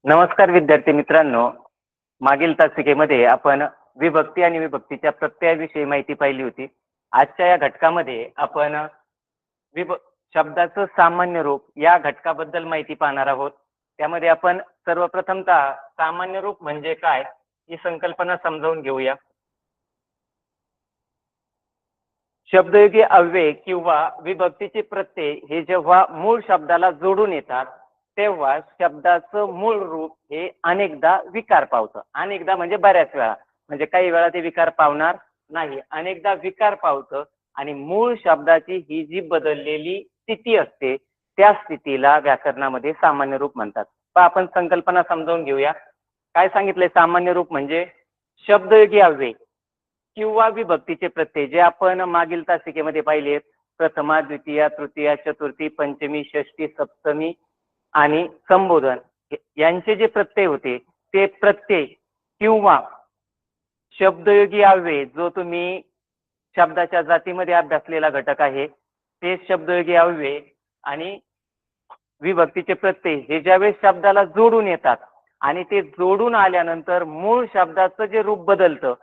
नमस्कार विद्यार्थी मित्रांनो. मागील तासिकेमध्ये आपण विभक्ती आणि विभक्तीच्या प्रत्ययाविषयी माहिती पाहिली होती. आजच्या या घटकामध्ये आपण विभ शब्दाचं सामान्य रूप या घटकाबद्दल माहिती पाहणार आहोत. त्यामध्ये आपण सर्वप्रथमतः सामान्य रूप म्हणजे काय ही संकल्पना समजावून घेऊया. शब्दयोगी अव्यय किंवा विभक्तीचे प्रत्यय हे जेव्हा मूळ शब्दाला जोडून येतात तेव्हा शब्दाचं मूळ रूप हे अनेकदा विकार पावतं. अनेकदा म्हणजे बऱ्याच वेळा, म्हणजे काही वेळा ते विकार पावणार नाही, अनेकदा विकार पावतं आणि मूळ शब्दाची ही जी बदललेली स्थिती असते त्या स्थितीला व्याकरणामध्ये सामान्य रूप म्हणतात. पण आपण संकल्पना समजावून घेऊया. काय सांगितलंय? सामान्य रूप म्हणजे शब्दयोगी अव्यय किंवा विभक्तीचे प्रत्यय जे आपण मागील तासिकेमध्ये पाहिले. प्रथमा, द्वितीया, तृतीया, चतुर्थी, पंचमी, षष्टी, सप्तमी आणि संबोधन यांचे जे प्रत्यय होते ते प्रत्यय किंवा शब्दयोगी अव्यय जो तुम्ही शब्दाच्या जातीमध्ये अभ्यासलेला घटक आहे ते शब्दयोगी अव्यय आणि विभक्तीचे प्रत्यय हे ज्यावेळेस शब्दाला जोडून येतात आणि ते जोडून आल्यानंतर मूळ शब्दाचं जे रूप बदलतं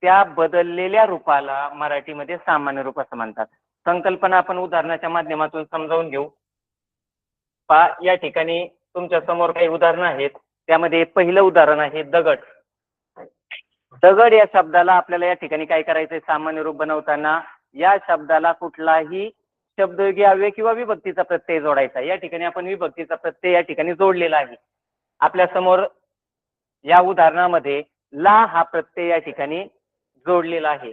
त्या बदललेल्या रूपाला मराठीमध्ये सामान्य रूप असं म्हणतात. संकल्पना आपण उदाहरणाच्या माध्यमातून समजावून घेऊ. पहा, या ठिकाणी तुमच्या समोर काही उदाहरणं आहेत. त्यामध्ये पहिलं उदाहरण आहे दगड. दगड या शब्दाला आपल्याला या ठिकाणी काय करायचंय? सामान्य रूप बनवताना या शब्दाला कुठलाही शब्दयोगी अव्यय किंवा विभक्तीचा प्रत्यय जोडायचा. या ठिकाणी आपण विभक्तीचा प्रत्यय या ठिकाणी जोडलेला आहे. आपल्या समोर या उदाहरणामध्ये ला हा प्रत्यय या ठिकाणी जोडलेला आहे.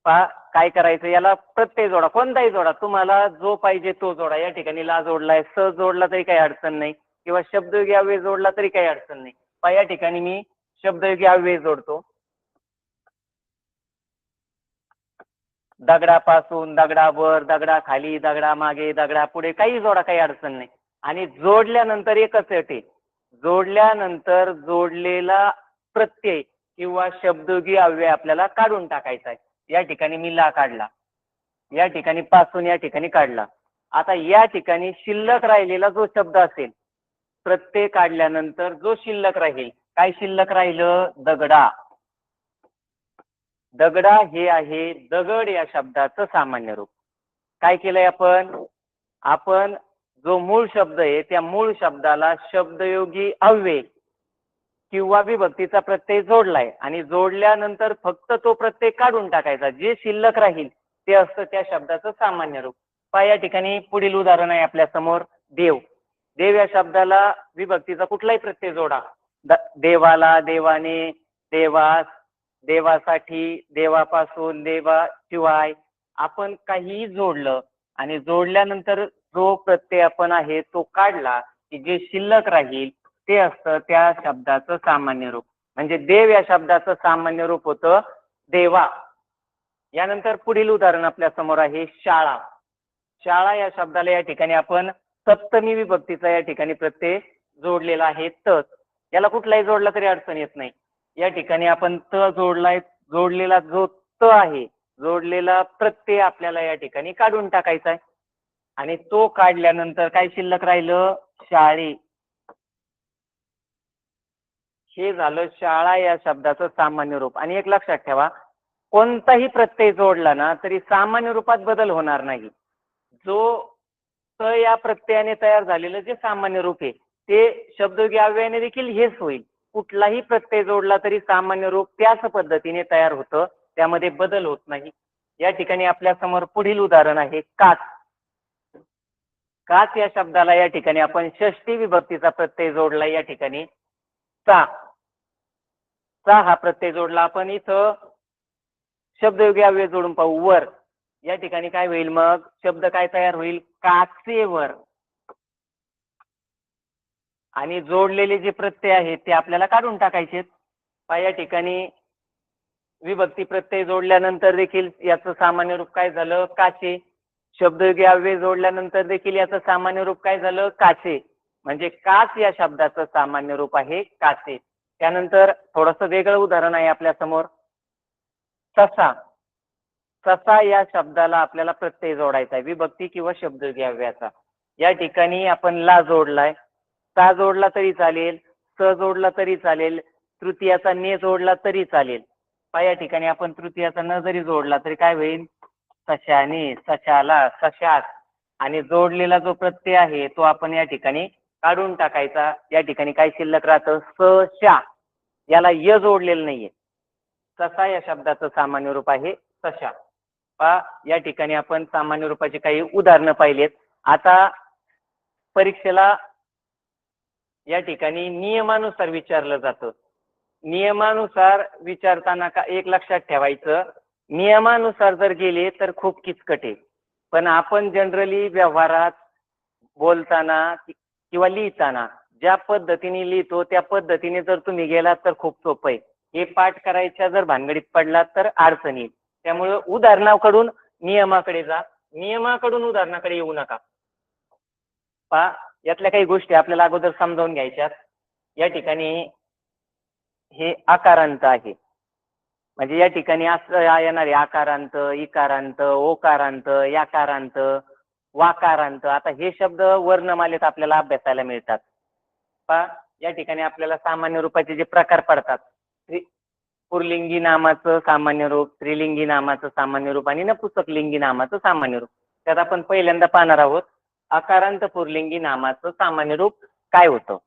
पहा, काय करायचं? याला प्रत्यय जोडा, कोणताही जोडा, तुम्हाला जो पाहिजे तो जोडा. या ठिकाणी ला जोडलाय, स जोडला तरी काही अडचण नाही किंवा शब्दयोगी अव्यय जोडला तरी काही अडचण नाही. पहा, या ठिकाणी मी शब्दयोगी अव्यय जोडतो. दगडापासून, दगडावर, दगडाखाली, दगडामागे, दगडापुढे काही जोडा, काही अडचण नाही. आणि जोडल्यानंतर एकच येते, जोडल्यानंतर जोडलेला प्रत्यय किंवा शब्दयोगी अव्यय आपल्याला काढून टाकायचा आहे. या ठिकाणी मी ला काढला, या ठिकाणी पासून या ठिकाणी काढला. आता या ठिकाणी शिल्लक राहिलेला जो शब्द असेल, प्रत्यय काढल्यानंतर जो शिल्लक राहील, काय शिल्लक राहिलं? दगडा. दगडा हे आहे दगड या शब्दाचं सामान्य रूप. काय केलंय आपण? आपण जो मूळ शब्द आहे त्या मूळ शब्दाला शब्दयोगी अव्यय किंवा विभक्तीचा प्रत्यय जोडलाय आणि जोडल्यानंतर फक्त तो प्रत्यय काढून टाकायचा. जे शिल्लक राहील ते असतं त्या शब्दाचं सामान्य रूप. पहा, या ठिकाणी पुढील उदाहरण आहे आपल्या समोर देव. देव या शब्दाला विभक्तीचा कुठलाही प्रत्यय जोडा. देवाला, देवाने, देवास, देवासाठी, देवापासून, देवाशिवाय, आपण काहीही जोडलं आणि जोडल्यानंतर जो प्रत्यय आपण आहे तो काढला की जे शिल्लक राहील ते असतं त्या शब्दाचं सामान्य रूप. म्हणजे देव या शब्दाचं सामान्य रूप होतं देवा. यानंतर पुढील उदाहरण आपल्या समोर आहे शाळा. शाळा या शब्दाला या ठिकाणी आपण सप्तमी विभक्तीचा या ठिकाणी प्रत्यय जोडलेला आहे त. याला कुठलाही जोडला तरी अडचण येत नाही. या ठिकाणी आपण त जोडलाय, जोडलेला जो त आहे, जोडलेला प्रत्यय आपल्याला या ठिकाणी काढून टाकायचा आहे आणि तो काढल्यानंतर काय शिल्लक राहिलं? शाळे. हे झालं शाळा या शब्दाचं सामान्य रूप. आणि एक लक्षात ठेवा, कोणताही प्रत्यय जोडला ना तरी सामान्य रूपात बदल होणार नाही. जो स या प्रत्ययाने तयार झालेलं जे सामान्य रूप आहे ते शब्दयोगी अव्ययाने देखील हेच होईल. कुठलाही प्रत्यय जोडला तरी सामान्य रूप त्याच पद्धतीने तयार होतं, त्यामध्ये बदल होत नाही. या ठिकाणी आपल्या समोर पुढील उदाहरण आहे काच. काच या शब्दाला या ठिकाणी आपण षष्टी विभक्तीचा प्रत्यय जोडला. या ठिकाणी चा, चा हा प्रत्यय जोडला. आपण इथं शब्दयोगी अव्यय जोडून पाहू. वर या ठिकाणी काय होईल? मग शब्द काय तयार होईल? काचेवर. आणि जोडलेले जे प्रत्यय आहेत ते आपल्याला काढून टाकायचे. या ठिकाणी विभक्ती प्रत्यय जोडल्यानंतर देखील याचं सामान्य रूप काय झालं? काचे. शब्दयोगी अव्यय जोडल्यानंतर देखील याचं सामान्य रूप काय झालं? काचे. म्हणजे काच या शब्दाचं सामान्य रूप आहे काचे. त्यानंतर थोडंसं वेगळं उदाहरण आहे आपल्या समोर ससा. ससा या शब्दाला आपल्याला प्रत्यय जोडायचा आहे, विभक्ती किंवा शब्दयोगी अव्ययाचा. या ठिकाणी आपण ला जोडलाय, सा जोडला तरी चालेल, स स जोडला तरी चालेल, तृतीयाचा ने जोडला तरी चालेल. या ठिकाणी आपण तृतीयाचा न जरी जोडला तरी काय होईल? सशाने, सशाला, सशास. आणि जोडलेला जो प्रत्यय आहे तो आपण या ठिकाणी काढून टाकायचा. या ठिकाणी काय शिल्लक राहतं? सशा. याला य जोडलेलं नाहीये. ससा या शब्दाचं सामान्य रूप आहे सशा. या ठिकाणी आपण सामान्य रूपाची काही उदाहरणं पाहिलेत. आता परीक्षेला या ठिकाणी नियमानुसार विचारलं जातं. नियमानुसार विचारताना एक लक्षात ठेवायचं, नियमानुसार जर गेले तर खूप किचकट आहे. पण आपण जनरली व्यवहारात बोलताना किंवा लिहिताना ज्या पद्धतीने लिहितो त्या पद्धतीने जर तुम्ही गेलात तर खूप सोपं आहे. हे पाठ करायच्या जर भानगडीत पडलात तर अडचण येईल. त्यामुळे उदाहरणाकडून नियमाकडे जा, नियमाकडून उदाहरणाकडे येऊ नका. यातल्या काही गोष्टी आपल्याला अगोदर समजावून घ्यायच्यात. या ठिकाणी हे आकारांत आहे. म्हणजे या ठिकाणी असं येणारे आकारांत, इकारांत, ओकारांत, याकारांत, वाकारांत. आता हे शब्द वर्णमालेत आपल्याला अभ्यासायला मिळतात. या ठिकाणी आपल्याला सामान्य रूपाचे जे प्रकार पडतात, पुरलिंगी नामाचं सामान्य रूप, स्त्रीलिंगी नामाचं सामान्य रूप आणि नपुंसकलिंगी नामाचं सामान्य रूप. त्यात आपण पहिल्यांदा पाहणार आहोत अकारांत पुरलिंगी नामाचं सामान्य रूप काय होतं.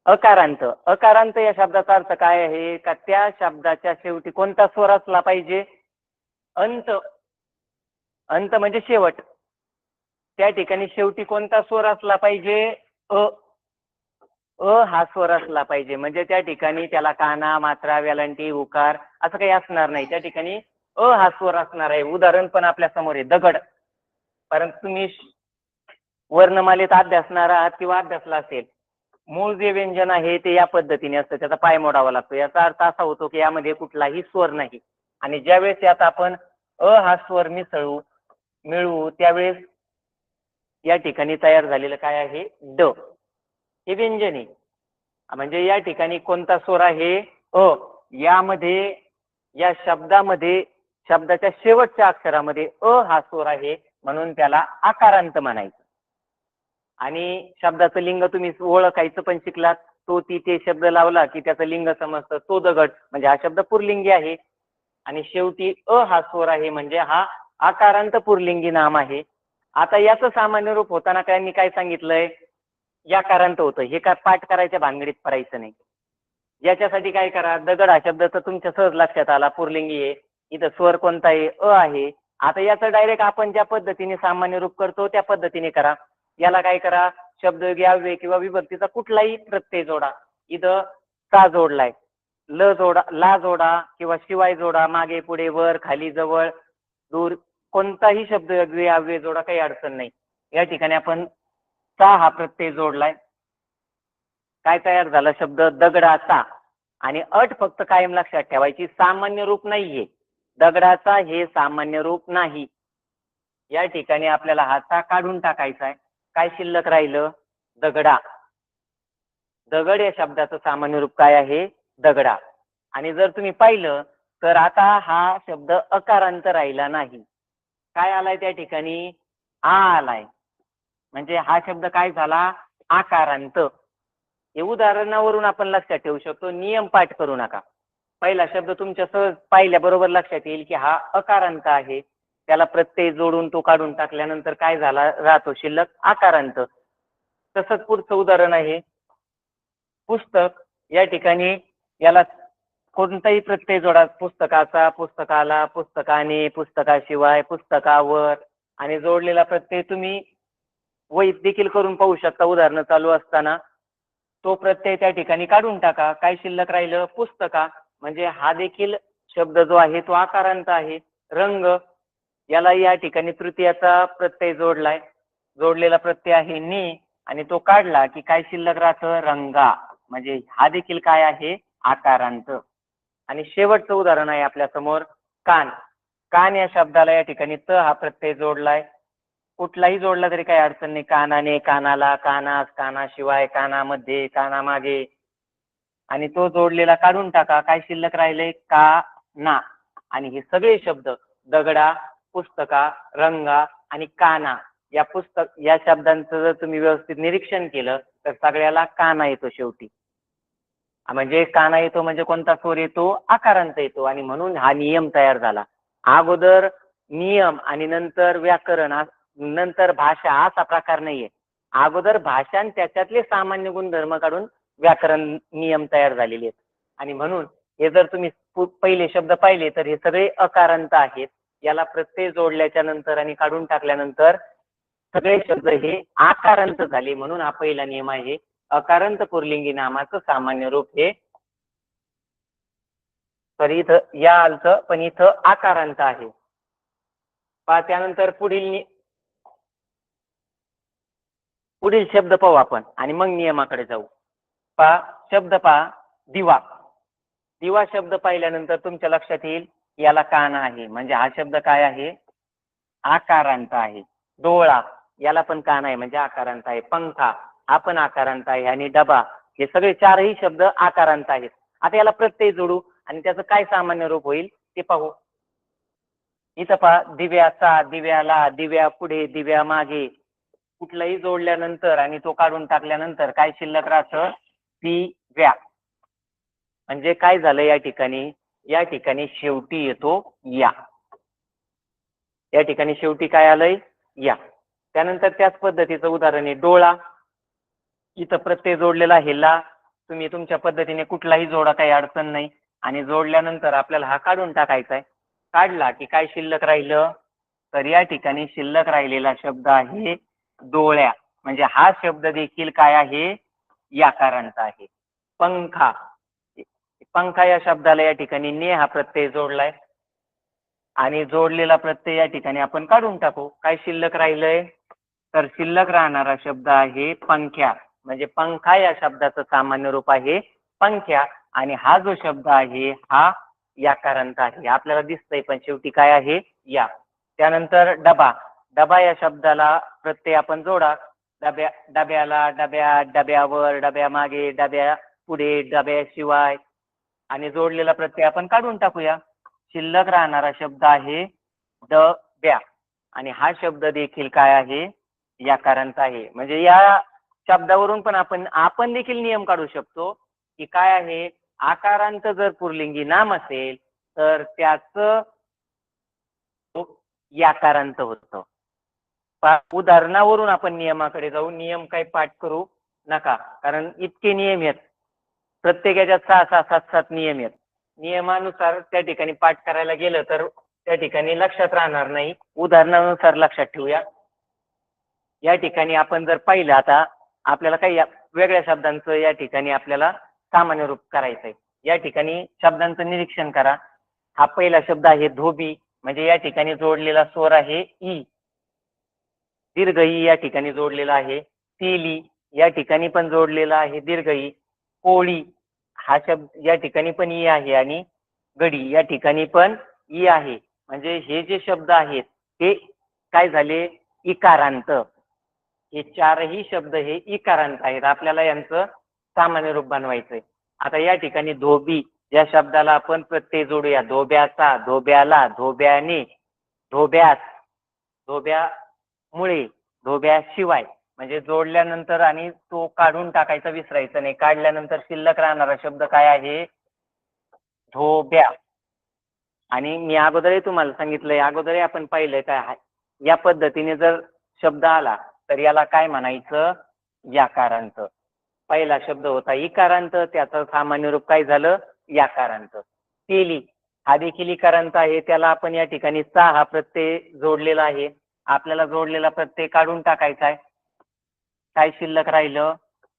अकारांत. अकारांत या शब्दाचा अर्थ काय आहे? का त्या शब्दाच्या शेवटी कोणता स्वर असला पाहिजे? अंत. अंत म्हणजे शेवट. त्या ठिकाणी शेवटी कोणता स्वर असला पाहिजे? अ. अ हा स्वर असला पाहिजे. म्हणजे त्या ठिकाणी त्याला काना, मात्रा, वेलांटी, उकार असं काही असणार नाही. त्या ठिकाणी अ हा स्वर असणार आहे. उदाहरण पण आपल्या समोर आहे, दगड. परंतु तुम्ही वर्णमालेत अभ्यासणार आहात किंवा अभ्यासला असेल, मूळ जे व्यंजन आहे ते या पद्धतीने असतं, त्याचा पाय मोडावा लागतो. याचा अर्थ असा होतो की यामध्ये कुठलाही स्वर नाही. आणि ज्यावेळेस यात आपण अ हा स्वर मिळवू त्यावेळेस या ठिकाणी तयार झालेलं काय आहे? ड. हे व्यंजन आहे. म्हणजे या ठिकाणी कोणता स्वर आहे? अ. यामध्ये या शब्दामध्ये शब्दाच्या शेवटच्या अक्षरामध्ये अ हा स्वर आहे, म्हणून त्याला आकारांत म्हणायचं. आणि शब्दाचं लिंग तुम्ही ओळखायचं पण शिकलात. तो ती ते शब्द लावला की त्याचं लिंग समजतं. तो दगड म्हणजे हा शब्द पुरलिंगी आहे. आणि शेवटी अ हा स्वर आहे म्हणजे हा आकारांत पुरलिंगी नाम आहे. आता याचं सामान्य रूप होताना त्यांनी काय सांगितलंय? याकारांत होतं. हे काय पाठ करायच्या भानगडीत पडायचं नाही. याच्यासाठी काय करा, दगड हा शब्द तर तुमच्या सहज लक्षात आला, पुरलिंगी आहे. इथं स्वर कोणता आहे? अ आहे. आता याचं डायरेक्ट आपण ज्या पद्धतीने सामान्य रूप करतो त्या पद्धतीने करा. याला काय करा, शब्दयोगी अव्यय किंवा विभक्तीचा कुठलाही प्रत्यय जोडा. इथं सा जोडलाय, ल जोडा, ला जोडा किंवा शिवाय जोडा, मागे पुढे वर खाली जवळ दूर कोणताही शब्दयोगी अव्यय जोडा, काही अडचण नाही. या ठिकाणी आपण सा हा प्रत्यय जोडलाय. काय तयार झाला शब्द? दगडाचा. आणि अट फक्त कायम लक्षात ठेवायची, सामान्य रूप नाहीये. दगडाचा हे सामान्य रूप नाही. या ठिकाणी आपल्याला हा सा काढून टाकायचा आहे. काय शिल्लक राहिलं? दगडा. दगड या शब्दाचं सामान्य रूप काय आहे? दगडा. आणि जर तुम्ही पाहिलं तर आता हा शब्द अकारांत राहिला नाही. काय आलाय त्या ठिकाणी? आ आलाय. म्हणजे हा शब्द काय झाला? आकारांत. हे उदाहरणावरून आपण लक्षात ठेवू शकतो. नियम पाठ करू नका. पहिला शब्द तुमच्या सहज पाहिल्याबरोबर लक्षात येईल की हा अकारांत आहे. त्याला प्रत्यय जोडून तो काढून टाकल्यानंतर काय झाला राहतो शिल्लक? आकारांत. तसंच पुढचं उदाहरण आहे पुस्तक. या ठिकाणी याला कोणताही प्रत्यय जोडा. पुस्तकाचा, पुस्तकाला, पुस्तकाने, पुस्तकाशिवाय, पुस्तकावर. आणि जोडलेला प्रत्यय तुम्ही वहीत देखील करून पाहू शकता उदाहरणं चालू असताना. तो प्रत्यय त्या ठिकाणी काढून टाका. काय शिल्लक राहिलं? पुस्तका. म्हणजे हा देखील शब्द जो आहे तो आकारांत आहे. रंग. याला या ठिकाणी तृतीयाचा प्रत्यय जोडलाय. जोडलेला प्रत्यय आहे नि. आणि तो काढला की काय शिल्लक राहतं? रंगा. म्हणजे हा देखील काय आहे? आकारांत. आणि शेवटचं उदाहरण आहे आपल्या समोर कान. कान या शब्दाला या ठिकाणी त हा प्रत्यय जोडलाय. कुठलाही जोडला तरी काही अडचण नाही. कानाने, कानाला, कानास, कानाशिवाय, कानामध्ये, कानामागे. आणि तो जोडलेला काढून टाका. काय शिल्लक राहिले? का ना. आणि हे सगळे शब्द दगडा, पुस्तका, रंगा आणि काना या शब्दांचं जर तुम्ही व्यवस्थित निरीक्षण केलं तर सगळ्याला काना येतो शेवटी. म्हणजे काना येतो म्हणजे कोणता स्वर येतो? आकारांत येतो आणि म्हणून हा नियम तयार झाला. अगोदर नियम आणि नंतर व्याकरण नंतर भाषा असा प्रकार नाहीये. अगोदर भाषा आणि त्याच्यातले सामान्य गुणधर्म काढून व्याकरण नियम तयार झालेले आहेत. आणि म्हणून हे जर तुम्ही पहिले शब्द पाहिले तर हे सगळे अकारांत आहेत. याला प्रत्यय जोडल्याच्या नंतर आणि काढून टाकल्यानंतर सगळे शब्द हे आकारांत झाले. म्हणून हा पहिला नियम आहे. अकारांत पुल्लिंगी नामाचं सामान्य रूप हे, तर इथं या आलतं पण इथं आकारांत आहे. त्यानंतर पुढील शब्द पाहू आपण आणि मग नियमाकडे जाऊ. शब्द दिवा. दिवा शब्द पाहिल्यानंतर तुमच्या लक्षात येईल याला कान आहे, म्हणजे हा शब्द काय आहे? आकारांत आहे. डोळा याला पण कान आहे म्हणजे आकारांत आहे. पंखा हा पण आकारांत आहे आणि डबा हे सगळे चारही शब्द आकारांत आहेत. आता याला प्रत्यय जोडू आणि त्याचं काय सामान्य रूप होईल ते पाहू. इथं दिव्याचा, दिव्याला, दिव्या पुढे, दिव्या मागे कुठलाही जोडल्यानंतर आणि तो काढून टाकल्यानंतर काय शिल्लक राहतं? दिव्या. म्हणजे काय झालं या ठिकाणी? या ठिकाणी शेवटी येतो या. या ठिकाणी शेवटी काय आलंय? या. त्यानंतर त्याच पद्धतीचं उदाहरण आहे डोळा. इथं प्रत्यय जोडलेला आहे ला. तुम्ही तुमच्या पद्धतीने कुठलाही जोडा, काही अडचण नाही. आणि जोडल्यानंतर आपल्याला हा काढून टाकायचा आहे. काढला की काय शिल्लक राहिलं? तर या ठिकाणी शिल्लक राहिलेला शब्द आहे डोळ्या. म्हणजे हा शब्द देखील काय आहे? याकारांत आहे. पंखा. पंखा या शब्दाला या ठिकाणी ने हा प्रत्यय जोडलाय आणि जोडलेला प्रत्यय या ठिकाणी आपण काढून टाकू. काय शिल्लक राहिलंय? तर शिल्लक राहणारा शब्द आहे पंख्या. म्हणजे पंखा या शब्दाचं सामान्य रूप आहे पंख्या आणि हा जो शब्द आहे हा याकारांत आहे. आपल्याला दिसतंय पण शेवटी काय आहे? या. त्यानंतर डबा. डबा या शब्दाला प्रत्यय आपण जोडा. डब्याला, डब्यावर, डब्या मागे, डब्या पुढे, डब्याशिवाय आणि जोडलेला प्रत्यय आपण काढून टाकूया. शिल्लक राहणारा शब्द आहे डब्या आणि हा शब्द देखील काय आहे? याकारांत आहे. म्हणजे या शब्दावरून पण आपण देखील नियम काढू शकतो की काय आहे? आकारांत जर पुल्लिंगी नाम असेल तर त्याचं याकारांत होतं. उदाहरणावरून आपण नियमाकडे जाऊ. नियम काही पाठ करू नका कारण इतके नियम आहेत. प्रत्येकाच्या 6-6, 7-7 नियम आहेत. नियमानुसार त्या ठिकाणी पाठ करायला गेलं तर त्या ठिकाणी लक्षात राहणार नाही. उदाहरणानुसार लक्षात ठेवूया. या ठिकाणी आपण जर पाहिलं आता आपल्याला काही वेगळ्या शब्दांचं या ठिकाणी आपल्याला सामान्य रूप करायचंय. या ठिकाणी शब्दांचं निरीक्षण करा. हा पहिला शब्द आहे धोबी. म्हणजे या ठिकाणी जोडलेला स्वर आहे ई. दीर्घ ई या ठिकाणी जोडलेला आहे. तेली या ठिकाणी पण जोडलेला आहे दीर्घ ई. कोळी हा शब्द या ठिकाणी पण ई आहे आणि गडी या ठिकाणी पण ई आहे. म्हणजे हे जे शब्द आहेत ते काय झाले? इकारांत. हे चारही शब्द हे इकारांत आहेत. आपल्याला यांचं सामान्य रूप बनवायचंय. आता या ठिकाणी धोबी या शब्दाला आपण प्रत्यय जोडूया. धोब्याचा, धोब्याला, धोब्याने, धोब्यास, धोब्यामुळे, धोब्याशिवाय. म्हणजे जोडल्यानंतर आणि तो काढून टाकायचा विसरायचा नाही. काढल्यानंतर शिल्लक राहणारा शब्द काय आहे? धोब्या. आणि मी अगोदरही तुम्हाला सांगितलंय, अगोदरही आपण पाहिलंय काय आहे. या पद्धतीने जर शब्द आला तर याला काय म्हणायचं? याकारांत. पहिला शब्द होता इकारांत, त्याचं सामान्य रूप काय झालं? याकारांत. तेली हा देखील इकारांत आहे. त्याला आपण या ठिकाणी चा हा प्रत्यय जोडलेला आहे. आपल्याला जोडलेला प्रत्यय काढून टाकायचा आहे. काय शिल्लक राहिलं?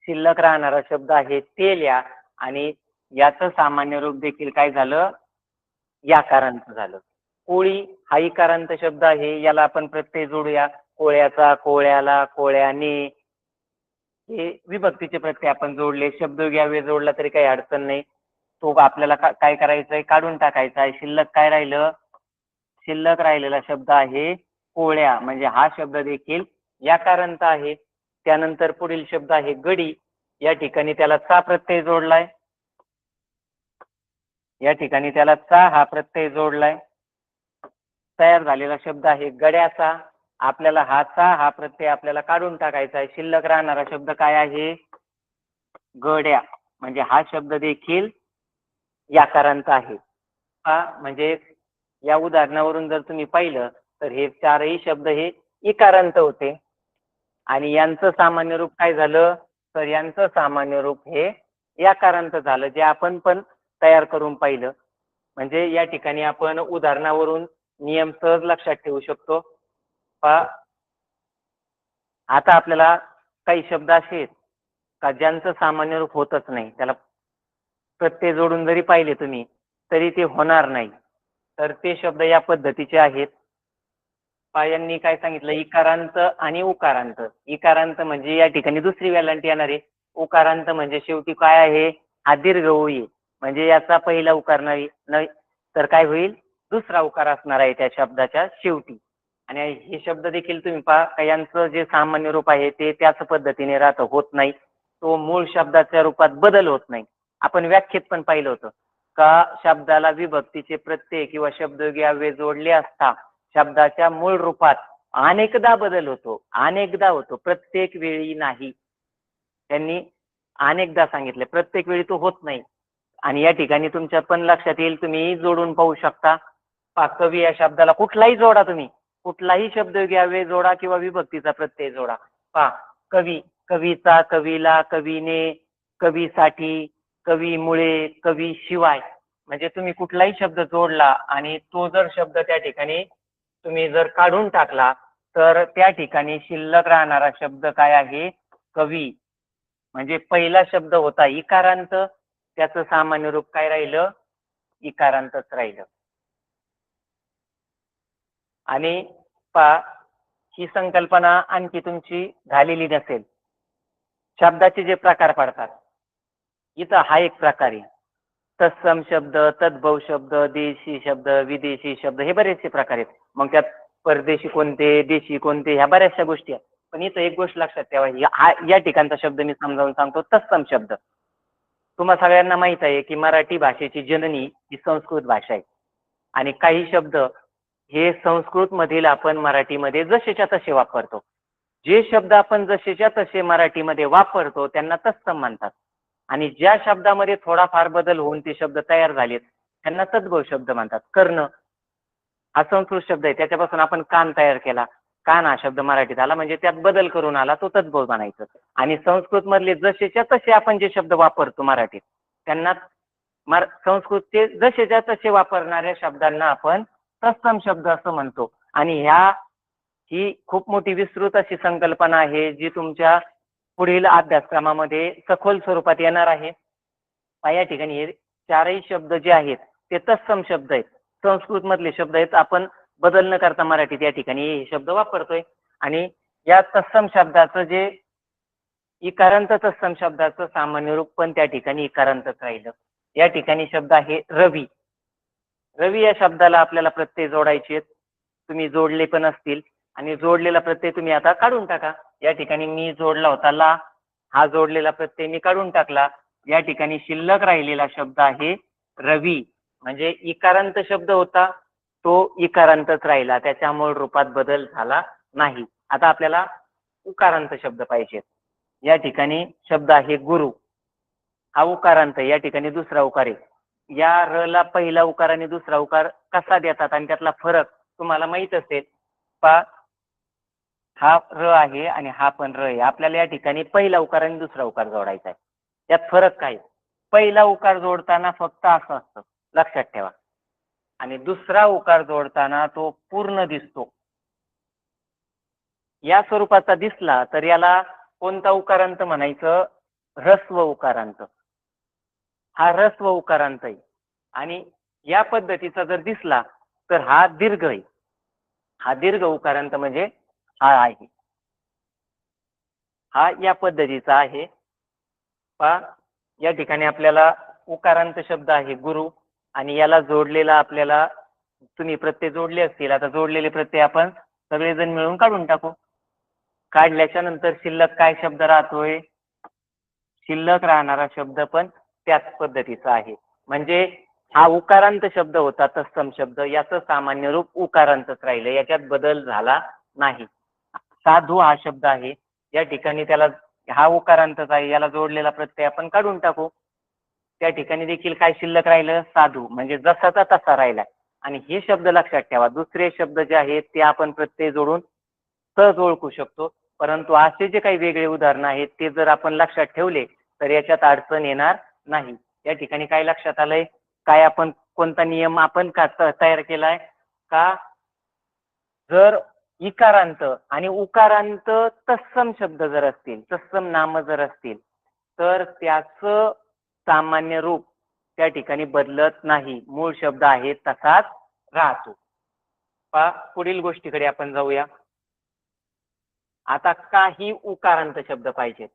शिल्लक राहणारा शब्द आहे तेल्या आणि याचं सामान्य रूप देखील काय झालं? याकारांत झालं. कोळी हा इकारांत शब्द आहे. याला आपण प्रत्यय जोडूया. कोळ्याचा, कोळ्याला, कोळ्याने. हे विभक्तीचे प्रत्यय आपण जोडले. शब्द घ्यावे जोडला तरी काही अडचण नाही. तो आपल्याला काय करायचंय? काढून टाकायचा आहे. शिल्लक काय राहिलं? शिल्लक राहिलेला शब्द आहे कोळ्या. म्हणजे हा शब्द देखील याकारांत आहे. त्यानंतर पुढील शब्द आहे गडी. या ठिकाणी त्याला चा प्रत्यय जोडलाय. या ठिकाणी त्याला चा हा प्रत्यय जोडलाय. तयार झालेला शब्द आहे गड्याचा. आपल्याला हा चा हा प्रत्यय आपल्याला काढून टाकायचा आहे. शिल्लक राहणारा शब्द काय आहे? गड्या. म्हणजे हा शब्द देखील याकारांत आहे. म्हणजे या उदाहरणावरून जर तुम्ही पाहिलं तर हे चारही शब्द हे इकारांत होते आणि यांचं सामान्य रूप काय झालं, तर यांचं सामान्य रूप हे याकारांत झालं, जे आपण पण तयार करून पाहिलं. म्हणजे या ठिकाणी आपण उदाहरणावरून नियम सहज लक्षात ठेवू शकतो. आता आपल्याला काही शब्द असे आहेत का ज्यांचं सामान्य रूप होतच नाही, त्याला प्रत्यय जोडून जरी पाहिले तुम्ही तरी ते होणार नाही. तर ते शब्द या पद्धतीचे आहेत. यांनी काय सांगितलं, इकारांत आणि उकारांत. इकारांत म्हणजे या ठिकाणी दुसरी वेलांटी येणार आहे. उकारांत म्हणजे शेवटी काय आहे, हा दीर्घ ऊ आहे. म्हणजे याचा पहिला उकार नाही तर काय होईल, दुसरा उकार असणार आहे त्या शब्दाच्या शेवटी. आणि हे शब्द देखील तुम्ही पहा, यांचं जे सामान्य रूप आहे ते त्याच पद्धतीने राहतं, होत नाही. तो मूळ शब्दाच्या रूपात बदल होत नाही. आपण व्याख्येत पण पाहिलं होतं का शब्दाला विभक्तीचे प्रत्यय किंवा शब्दयोगी अव्यय जोडले असता शब्दाच्या मूळ रूपात अनेकदा बदल होतो, अनेकदा होतो, प्रत्येक वेळी नाही. त्यांनी अनेकदा सांगितले, प्रत्येक वेळी तो होत नाही. आणि या ठिकाणी तुमच्या पण लक्षात येईल, तुम्ही जोडून पाहू शकता. कवी या शब्दाला कुठलाही जोडा, तुम्ही कुठलाही शब्दयोगी अव्यय जोडा किंवा विभक्तीचा प्रत्यय जोडा. पहा, कवी, कविता, कवीला, कवीने, कवीसाठी, कवीमुळे, कवी शिवाय, म्हणजे तुम्ही कुठलाही शब्द जोडला आणि तो जर शब्द त्या ठिकाणी तुम्ही जर काढून टाकला तर त्या ठिकाणी शिल्लक राहणारा शब्द काय आहे, कवी. म्हणजे पहिला शब्द होता इकारांत, त्याचं सामान्य रूप काय राहिलं, इकारांतच राहिलं. आणि पहा, ही संकल्पना आणखी तुमची झालेली नसेल. शब्दाचे जे प्रकार पडतात, इथं हा एक प्रकार आहे. तत्सम शब्द, तद्भव शब्द, देशी शब्द, विदेशी शब्द, हे बरेचसे प्रकार आहेत. मग त्यात परदेशी कोणते, देशी कोणते, ह्या बऱ्याचशा गोष्टी आहेत. पण इथं एक गोष्ट लक्षात ठेवा, या ठिकाणचा शब्द मी समजावून सांगतो. तत्सम शब्द, तुम्हा सगळ्यांना माहित आहे की मराठी भाषेची जननी ही संस्कृत भाषा आहे. आणि काही शब्द हे संस्कृत मधील आपण मराठीमध्ये जसेच्या तसे वापरतो. जे शब्द आपण जसेच्या तसे मराठीमध्ये वापरतो त्यांना तत्सम म्हणतात. आणि ज्या शब्दामध्ये थोडाफार बदल होऊन ते शब्द तयार झालेत त्यांना तद्भव शब्द म्हणतात. कर्ण हा संस्कृत शब्द आहे, त्याच्यापासून आपण कान तयार केला, कान हा शब्द मराठीत आला, म्हणजे त्यात बदल करून आला, तो तद्भव म्हणायचं. आणि संस्कृत मधले जसेच्या तसे आपण जे शब्द वापरतो मराठीत त्यांना संस्कृतचे जसेच्या तसे वापरणाऱ्या शब्दांना आपण तत्सम शब्द असं म्हणतो. आणि ही खूप मोठी विस्तृत अशी संकल्पना आहे जी तुमच्या पुढील अभ्यासक्रमामध्ये सखोल स्वरूपात येणार आहे. या ठिकाणी हे चारही शब्द जे आहेत ते तत्सम शब्द आहेत, संस्कृत मधले शब्द आहेत. आपण बदल न करता मराठीत या ठिकाणी हे शब्द वापरतोय. आणि या तत्सम शब्दाचं जे इकारांत तत्सम शब्दाचं सामान्य रूप पण त्या ठिकाणी इकारांतच राहिलं. या ठिकाणी शब्द आहे रवी. रवी या शब्दाला आपल्याला प्रत्यय जोडायचे आहेत. तुम्ही जोडले पण असतील आणि जोडलेला प्रत्यय तुम्ही आता काढून टाका. या ठिकाणी मी जोडला होता ला, हा जोडलेला प्रत्यय मी काढून टाकला. या ठिकाणी शिल्लक राहिलेला शब्द आहे रवी. म्हणजे इकारांत शब्द होता, तो इकारांतच राहिला, त्याच्या मूळ रूपात बदल झाला नाही. आता आपल्याला उकारांत शब्द पाहिजेत. या ठिकाणी शब्द आहे गुरु. हा उकारांत, या ठिकाणी दुसरा उकार आहे. या र ला पहिला उकार आणि दुसरा उकार कसा देतात आणि त्यातला फरक तुम्हाला माहित असेल. हा र आहे आणि हा पण र आहे. आपल्याला या ठिकाणी पहिला उकार आणि दुसरा उकार जोडायचा आहे. त्यात फरक काय, पहिला उकार जोडताना फक्त असं असतं, लक्षात ठेवा. आणि दुसरा उकार जोडताना तो पूर्ण दिसतो. या स्वरूपाचा दिसला तर याला कोणता उकारांत म्हणायचं, ह्रस्व उकारांत. हा ह्रस्व उकारांत आहे. आणि या पद्धतीचा जर दिसला तर हा दीर्घ आहे. हा दीर्घ उकारांत म्हणजे हा आहे, हा या पद्धतीचा आहे. पहा, या ठिकाणी आपल्याला उकारांत शब्द आहे गुरु आणि याला जोडलेला आपल्याला तुम्ही प्रत्यय जोडले असतील. आता जोडलेले प्रत्यय आपण सगळेजण मिळून काढून टाकू. काढल्याच्या नंतर शिल्लक काय शब्द राहतोय, शिल्लक राहणारा शब्द पण त्याच पद्धतीचा आहे. म्हणजे हा उकारांत शब्द होता तत्सम शब्द, याचं सामान्य रूप उकारांतच राहिलं, याच्यात बदल झाला नाही. साधू हा शब्द आहे, या ठिकाणी त्याला हा उकारांतच आहे, याला जोडलेला प्रत्यय आपण काढून टाकू. त्या ठिकाणी देखील काय शिल्लक राहिलं, साधू, म्हणजे जसाचा तसा राहिला. आणि हे शब्द लक्षात ठेवा. दुसरे शब्द जे आहेत ते आपण प्रत्यय जोडून सहज ओळखू शकतो. परंतु असे जे काही वेगळे उदाहरणं आहेत ते जर आपण लक्षात ठेवले तर याच्यात अडचण येणार नाही. या ठिकाणी काय लक्षात आलंय, काय आपण कोणता नियम आपण का तयार केलाय का, जर इकारांत आणि उकारांत तत्सम शब्द जर असतील, तत्सम नाम जर असतील, तर त्याचं सामान्य रूप त्या ठिकाणी बदलत नाही, मूळ शब्द आहे तसाच राहतो. पुढील गोष्टीकडे आपण जाऊया. आता काही उकारांत शब्द पाहिजेत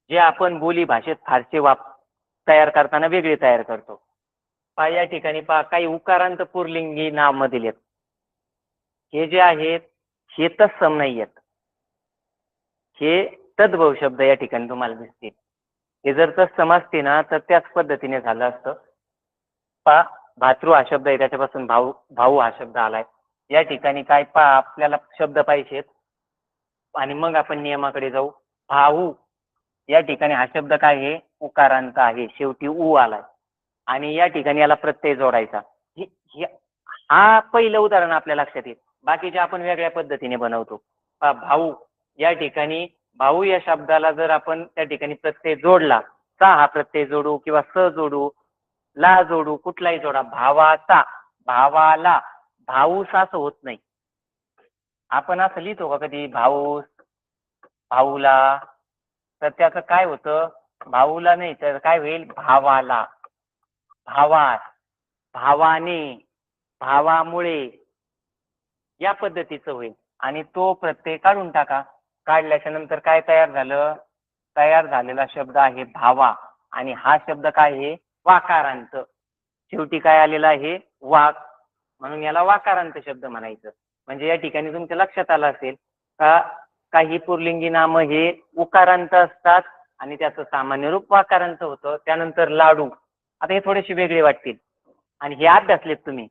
जे आपण बोली भाषेत फारसे तयार करताना वेगळे तयार करतो. या ठिकाणी काही उकारांत पुरलिंगी नाम दिलेत. हे जे आहेत हे तत्सम नाही आहेत, हे तद्भव शब्द या ठिकाणी तुम्हाला दिसतील. हे जर तत्सम असते ना तर त्याच पद्धतीने झालं असतं. भातृ हा शब्द आहे, त्याच्यापासून भाऊ भाऊ हा शब्द आलाय. या ठिकाणी काय आपल्याला शब्द पाहिजेत आणि मग आपण नियमाकडे जाऊ. भाऊ या ठिकाणी हा शब्द काय आहे, उकारांत आहे, शेवटी उ आलाय आणि या ठिकाणी याला प्रत्यय जोडायचा. हा पहिलं उदाहरण आपल्या लक्षात येईल. बाकीचे आपण वेगळ्या पद्धतीने बनवतो. भाऊ या ठिकाणी भाऊ या शब्दाला जर आपण त्या ठिकाणी प्रत्यय जोडला, सा हा प्रत्यय जोडू किंवा स जोडू, ला जोडू, कुठलाही जोडा, भावाचा, भावाला, भाऊस असं होत नाही. आपण असं लिहितो का कधी भाऊस, भाऊला, तर त्याचं काय होतं, भाऊला नाही तर काय होईल, भावाला, भावास, भावाने, भावामुळे, या पद्धतीचं होईल. आणि तो प्रत्यय काढून टाका. काढल्याच्या नंतर काय तयार झालं, तयार झालेला शब्द आहे भावा आणि हा शब्द काय आहे, वाकारांत. शेवटी काय आलेला आहे, वाक, म्हणून याला वाकारांत शब्द म्हणायचं. म्हणजे या ठिकाणी तुमच्या लक्षात आलं असेल का काही पुरलिंगी नाम हे उकारांत असतात आणि त्याचं सामान्य रूप वाकारांत होतं. त्यानंतर लाडू, आता हे थोडेसे वेगळे वाटतील आणि हे अभ्यासलेत तुम्ही.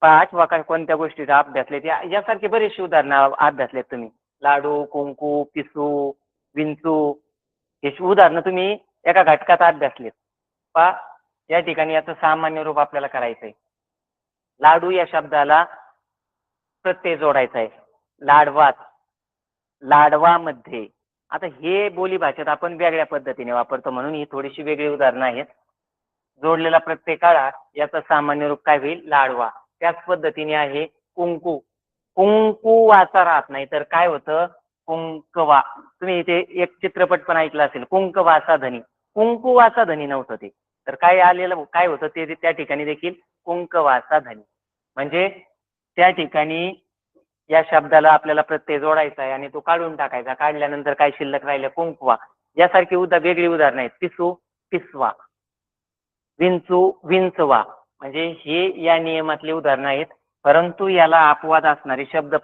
वाकार कोणत्या गोष्टीचा अभ्यासलेत, यासारखे बरेचसे उदाहरणं अभ्यासलेत तुम्ही. लाडू, कुंकू, पिसू, विंचू, हे उदाहरणं तुम्ही एका घटकात अभ्यासलेत. या ठिकाणी याचं सामान्य रूप आपल्याला करायचंय. लाडू या शब्दाला प्रत्यय जोडायचा आहे, लाडवात, लाडवामध्ये. आता हे बोली भाषेत आपण वेगळ्या पद्धतीने वापरतो म्हणून ही थोडीशी वेगळी उदाहरणं आहेत. जोडलेला प्रत्यय काळा, याचं सामान्य रूप काय होईल, लाडवा. त्याच पद्धतीने आहे कुंकू, कुंकुवाचा राहत नाही तर काय होतं, कुंकवा. तुम्ही इथे एक चित्रपट पण ऐकला असेल, कुंकवाचा धनी. कुंकुवाचा धनी नव्हतं ते, तर काय आलेलं काय होतं ते त्या ठिकाणी देखील कुंकवाचा धनी. म्हणजे त्या ठिकाणी या शब्दाला आपल्याला प्रत्यय जोडायचा आहे आणि तो काढून टाकायचा. काढल्यानंतर काय शिल्लक राहिलं, कुंकवा. यासारखी वेगळी उदाहरणं आहेत. पिसू, पिसवा, विंचू, विंचवा. म्हणजे हे या नियमातले उदाहरणं आहेत. परंतु याला अपवाद असणारे शब्द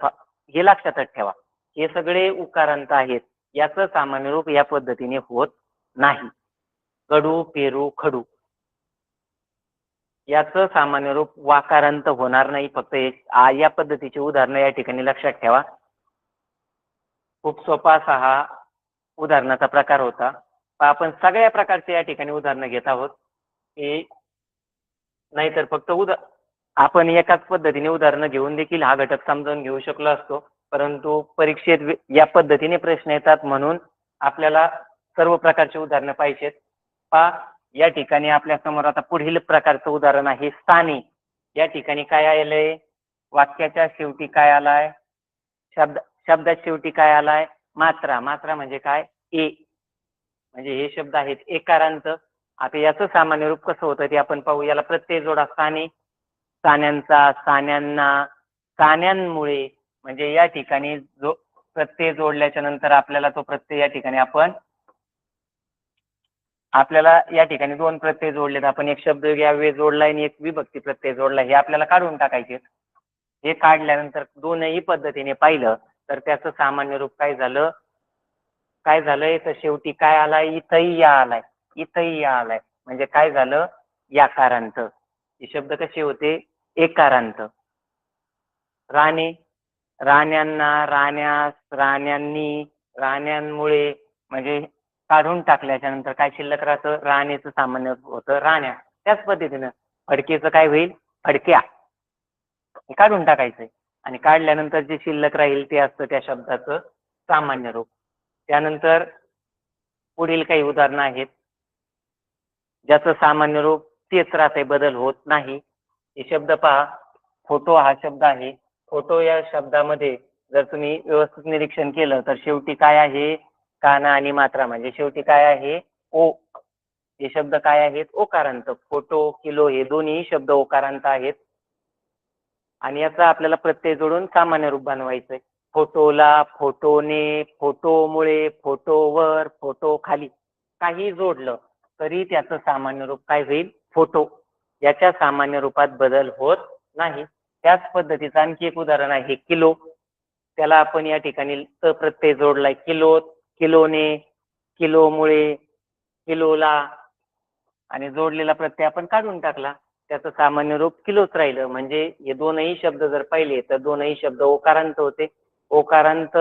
हे लक्षातच ठेवा. हे सगळे उकारांत आहेत, याचं सामान्य रूप या पद्धतीने होत नाही. कडू, पेरू, खडू, याचं सामान्य रूप वाकारांत होणार नाही. फक्त या पद्धतीची उदाहरणं या ठिकाणी लक्षात ठेवा. खूप सोपा असा हा उदाहरणाचा प्रकार होता. आपण सगळ्या प्रकारचे या ठिकाणी उदाहरणं घेत आहोत. हे नाहीतर फक्त आपण एकाच पद्धतीने उदाहरणं घेऊन देखील हा घटक समजावून घेऊ शकलो असतो. परंतु परीक्षेत या पद्धतीने प्रश्न येतात म्हणून आपल्याला सर्व प्रकारचे उदाहरणं पाहिजेत. या ठिकाणी आपल्या समोर आता पुढील प्रकारचं उदाहरण आहे स्थानी. या ठिकाणी काय आलंय, वाक्याच्या शेवटी काय आलाय, शब्दात शेवटी काय आलाय, मात्रा. मात्रा म्हणजे काय, ए. म्हणजे हे शब्द आहेत एकारांत. आता याचं सामान्य रूप कसं होतं ते आपण पाहू. याला प्रत्यय जोडा, स्थानी, साण्यांचा, साण्यांना, साण्यांमुळे. म्हणजे या ठिकाणी जो प्रत्यय जोडल्याच्या नंतर आपल्याला तो प्रत्यय या ठिकाणी आपल्याला या ठिकाणी दोन प्रत्यय जोडलेत. आपण एक शब्द यावे जोडलाय आणि एक विभक्ती प्रत्यय जोडलाय. हे आपल्याला काढून टाकायचे. हे काढल्यानंतर दोनही पद्धतीने पाहिलं तर त्याचं सामान्य रूप काय झालं, काय झालंय तर शेवटी काय आलाय, इथंही या आलाय, इथंही या आलाय. म्हणजे काय झालं, याकारांत. हे शब्द कसे होते, एकारांत. राणे, राण्यांना, राण्यास, राण्यांनी, राण्यांमुळे. म्हणजे काढून टाकल्याच्या नंतर काय शिल्लक राहतं, राहण्याचं सामान्य होतं राहण्या. त्याच पद्धतीनं फडकेचं काय होईल, फडक्या. काढून टाकायचंय आणि काढल्यानंतर जे शिल्लक राहील ते असतं त्या शब्दाचं सामान्य रूप. त्यानंतर पुढील काही उदाहरणं आहेत ज्याचं सामान्य रूप तेच राहते, बदल होत नाही. हे शब्द पहा. फोटो हा शब्द आहे. फोटो या शब्दामध्ये जर तुम्ही व्यवस्थित निरीक्षण केलं तर शेवटी काय आहे, काना आणि मात्रा, म्हणजे शेवटी काय आहे, ओ. हे शब्द काय आहेत, ओकारांत. फोटो, किलो हे दोन्ही शब्द ओकारांत आहेत आणि याचा आपल्याला प्रत्यय जोडून सामान्य रूप बनवायचंय. फोटोला, फोटोने, फोटोमुळे, फोटोवर, फोटो खाली काही जोडलं तरी त्याचं सामान्य रूप काय होईल, फोटो. याच्या सामान्य रूपात बदल होत नाही. त्याच पद्धतीचं आणखी एक उदाहरण आहे किलो. त्याला आपण या ठिकाणी त प्रत्यय जोडलाय, किलो, किलोने, किलोमुळे, किलोला आणि जोडलेला प्रत्यय आपण काढून टाकला. त्याचं सामान्य रूप किलोच राहिलं. म्हणजे हे दोनही शब्द जर पाहिले तर दोनही शब्द ओकारांत होते. ओकारांत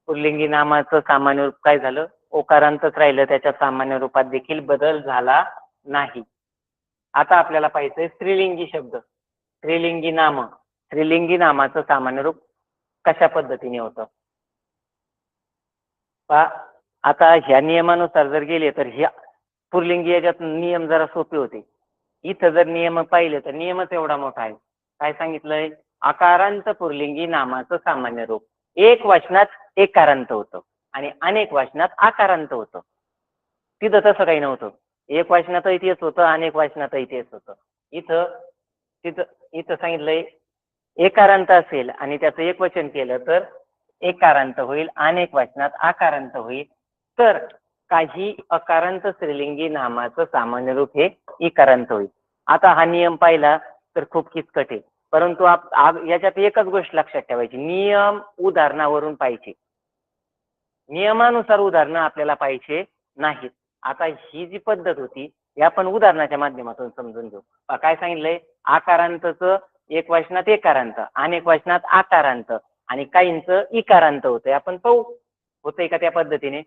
पुल्लिंगी नामाचं सामान्य रूप काय झालं, ओकारांतच राहिलं. त्याच्या सामान्य रूपात देखील बदल झाला नाही. आता आपल्याला पाहिजे स्त्रीलिंगी शब्द, स्त्रीलिंगी नाम. स्त्रीलिंगी नामाचं सामान्य रूप कशा पद्धतीने होतं पहा. आता ह्या नियमानुसार जर गेले तर ह्या पुल्लिंगी याच्यात नियम जरा सोपे होते. इथं जर नियम पाहिले तर नियमच एवढा मोठा आहे. काय सांगितलंय, आकारांत पुल्लिंगी नामाचं सामान्य रूप एक वचनात एकारांत होतं आणि अनेक वचनात आकारांत होतं. तिथं तसं काही नव्हतं. एक वचनातही तेच होतं, अनेक वचनातही तेच होतं. इथं तिथं इथं सांगितलंय एकारांत असेल आणि त्याचं एक वचन केलं तर एकारांत होईल, अनेक वचनात आकारांत होईल. तर काही अकारांत स्त्रीलिंगी नामाचं सामान्य रूप हे इकारांत होईल. आता हा नियम पाहिला तर खूप किचकट आहे, परंतु याच्यात एकच गोष्ट लक्षात ठेवायची, नियम उदाहरणावरून पाहिजे. नियमानुसार उदाहरणं आपल्याला पाहिजे नाहीत. आता ही जी पद्धत होती ही आपण उदाहरणाच्या माध्यमातून समजून घेऊ. काय सांगितलंय, आकारांतचं एक वचनात एकारांत, अनेक वचनात आकारांत आणि काहींचं इकारांत होतंय. आपण पाहू होतंय का त्या पद्धतीने.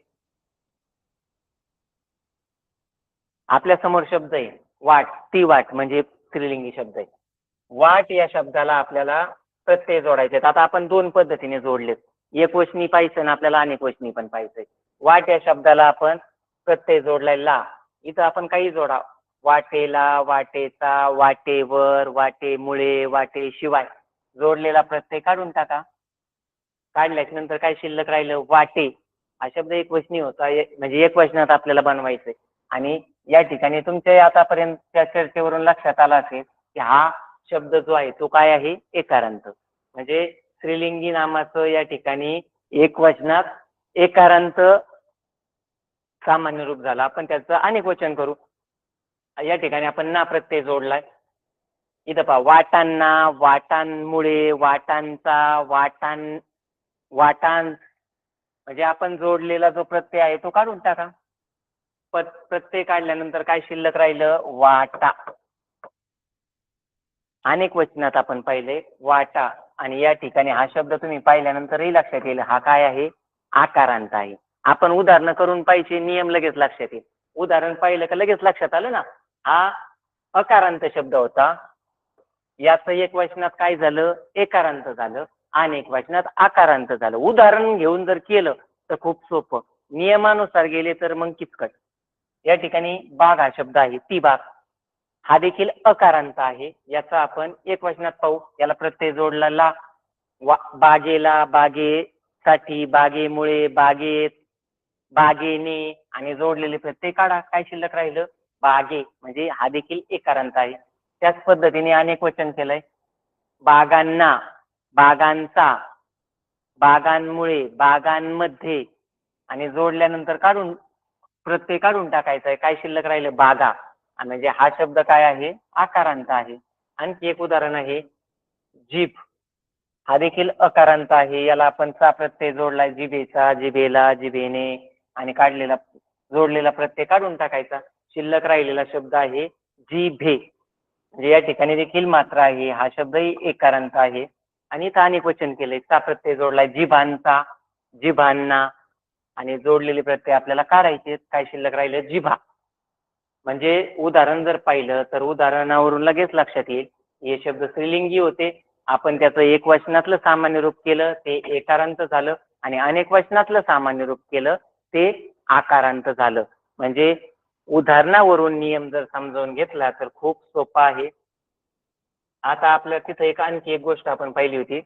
आपल्या समोर शब्द आहे वाट. ती वाट म्हणजे स्त्रीलिंगी शब्द आहे. वाट या शब्दाला आपल्याला प्रत्यय जोडायचे. आता आपण दोन पद्धतीने जोडलेत, एक वचनी पाहिजे आणि आपल्याला अनेक वचनी पण पाहिजे. वाट या शब्दाला आपण प्रत्यय जोडलाय ला. इथं आपण काही जोडा, वाटेला, वाटेचा, वाटेवर, वाटेमुळे, वाटेशिवाय. जोडलेला प्रत्यय काढून टाका. काढल्याच्या नंतर काय शिल्लक राहिलं, वाटे. हा शब्द एक वचनी होता, म्हणजे एक वचनात आपल्याला बनवायचंय. आणि या ठिकाणी तुमच्या आतापर्यंतच्या चर्चेवरून लक्षात आला असेल की हा शब्द जो आहे तो काय आहे, एकारांत. म्हणजे स्त्रीलिंगी नामाचं या ठिकाणी एक वचनात एकारांत सामान्य रूप झाला. आपण त्याचं अनेक वचन करू. या ठिकाणी आपण ना प्रत्यय जोडलाय. इथं पहा, वाटांना, वाटांमुळे, वाटांचा, वाटां, म्हणजे आपण जोडलेला जो प्रत्यय आहे तो काढून टाका. प्रत्यय काढल्यानंतर काय शिल्लक राहिलं, वाटा. अनेक वचनात आपण पाहिले वाटा आणि या ठिकाणी हा शब्द तुम्ही पाहिल्यानंतरही लक्षात येईल हा काय आहे, आकारांत आहे. आपण उदाहरण करून पाहिजे, नियम लगेच लक्षात येईल. उदाहरण पाहिलं का लगेच लक्षात आलं ना. हा अकारांत शब्द होता, याचं एक वचनात काय झालं, एकारांत झालं, अनेक वचनात आकारांत झालं. उदाहरण घेऊन जर केलं तर खूप सोपं, नियमानुसार गेले तर मग किचकट. या ठिकाणी बाग हा शब्द आहे, ती बाग. हा देखील अकारांत आहे. याचा आपण एक वचनात पाहू. याला प्रत्यय जोडला ला. बागेला, बागेसाठी, बागेमुळे, बागेत, बागेने आणि जोडलेले प्रत्यय काढा. काय शिल्लक राहिलं, बागे. म्हणजे हा देखील एकारांत आहे. त्याच पद्धतीने अनेक वचन केलंय, बागांना, बागांचा, बागांमुळे, बागांमध्ये आणि जोडल्यानंतर काढून प्रत्यय काढून टाकायचा आहे. काय शिल्लक राहिलं, बागा. म्हणजे हा शब्द काय आहे, आकारांत आहे. आणखी एक उदाहरण आहे जीभ. हा देखील अकारांत आहे. याला आपण चा प्रत्यय जोडलाय, जिभेचा, जिभेला, जिभेने आणि काढलेला जोडलेला प्रत्यय काढून टाकायचा. शिल्लक राहिलेला शब्द आहे जिभे. म्हणजे या ठिकाणी देखील मात्रा आहे. हा शब्दही एकारांत आहे आणि इथं अनेक वचन केलंय. चा प्रत्यय जोडलाय, जिभांचा, जिभांना आणि जोडलेले प्रत्यय आपल्याला काढायचे. काय शिल्लक राहिलं? जिभा. म्हणजे उदाहरण जर पाहिलं तर उदाहरणावरून लगेच लक्षात येईल हे शब्द स्त्रीलिंगी होते. आपण त्याचं एक वचनातलं सामान्य रूप केलं ते एकारांत झालं आणि अनेक वचनातलं सामान्य रूप केलं ते आकारांत झालं. म्हणजे उदाहरणावरून नियम जर समजावून घेतला तर खूप सोपा आहे. आता आपल्या तिथं आणखी एक गोष्ट आपण पाहिली होती.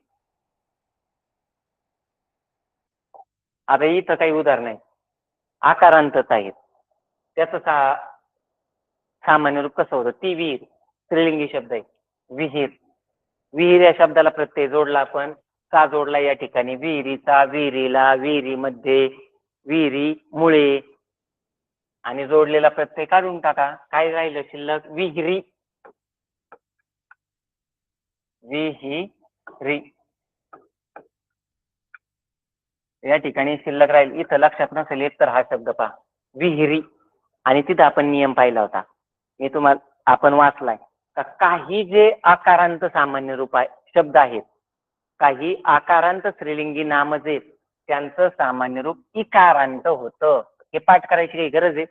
आता इथं काही उदाहरण आहे आकारांतच आहेत. त्याचं सामान्य रूप कसं होतं? ती विहीर स्त्रीलिंगी शब्द आहे. विहीर. विहीर या शब्दाला प्रत्यय जोडला आपण. का जोडला या ठिकाणी? विहिरीचा, विहिरीला, विहिरीमध्ये, विहिरी, मुळे आणि जोडलेला प्रत्यय काढून टाका. काय राहिलं शिल्लक? विहिरी. विहिरी या ठिकाणी शिल्लक राहील. इथं लक्षात नसेल येत तर हा शब्द पहा विहिरी. आणि तिथं आपण नियम पाहिला होता. मी तुम्हाला आपण वाचलाय का काही जे आकारांत सामान्य रूप आहे शब्द आहेत, काही आकारांत स्त्रीलिंगी नाम जे त्यांचं सामान्य रूप इकारांत होतं. हे पाठ करायची काही गरज आहे?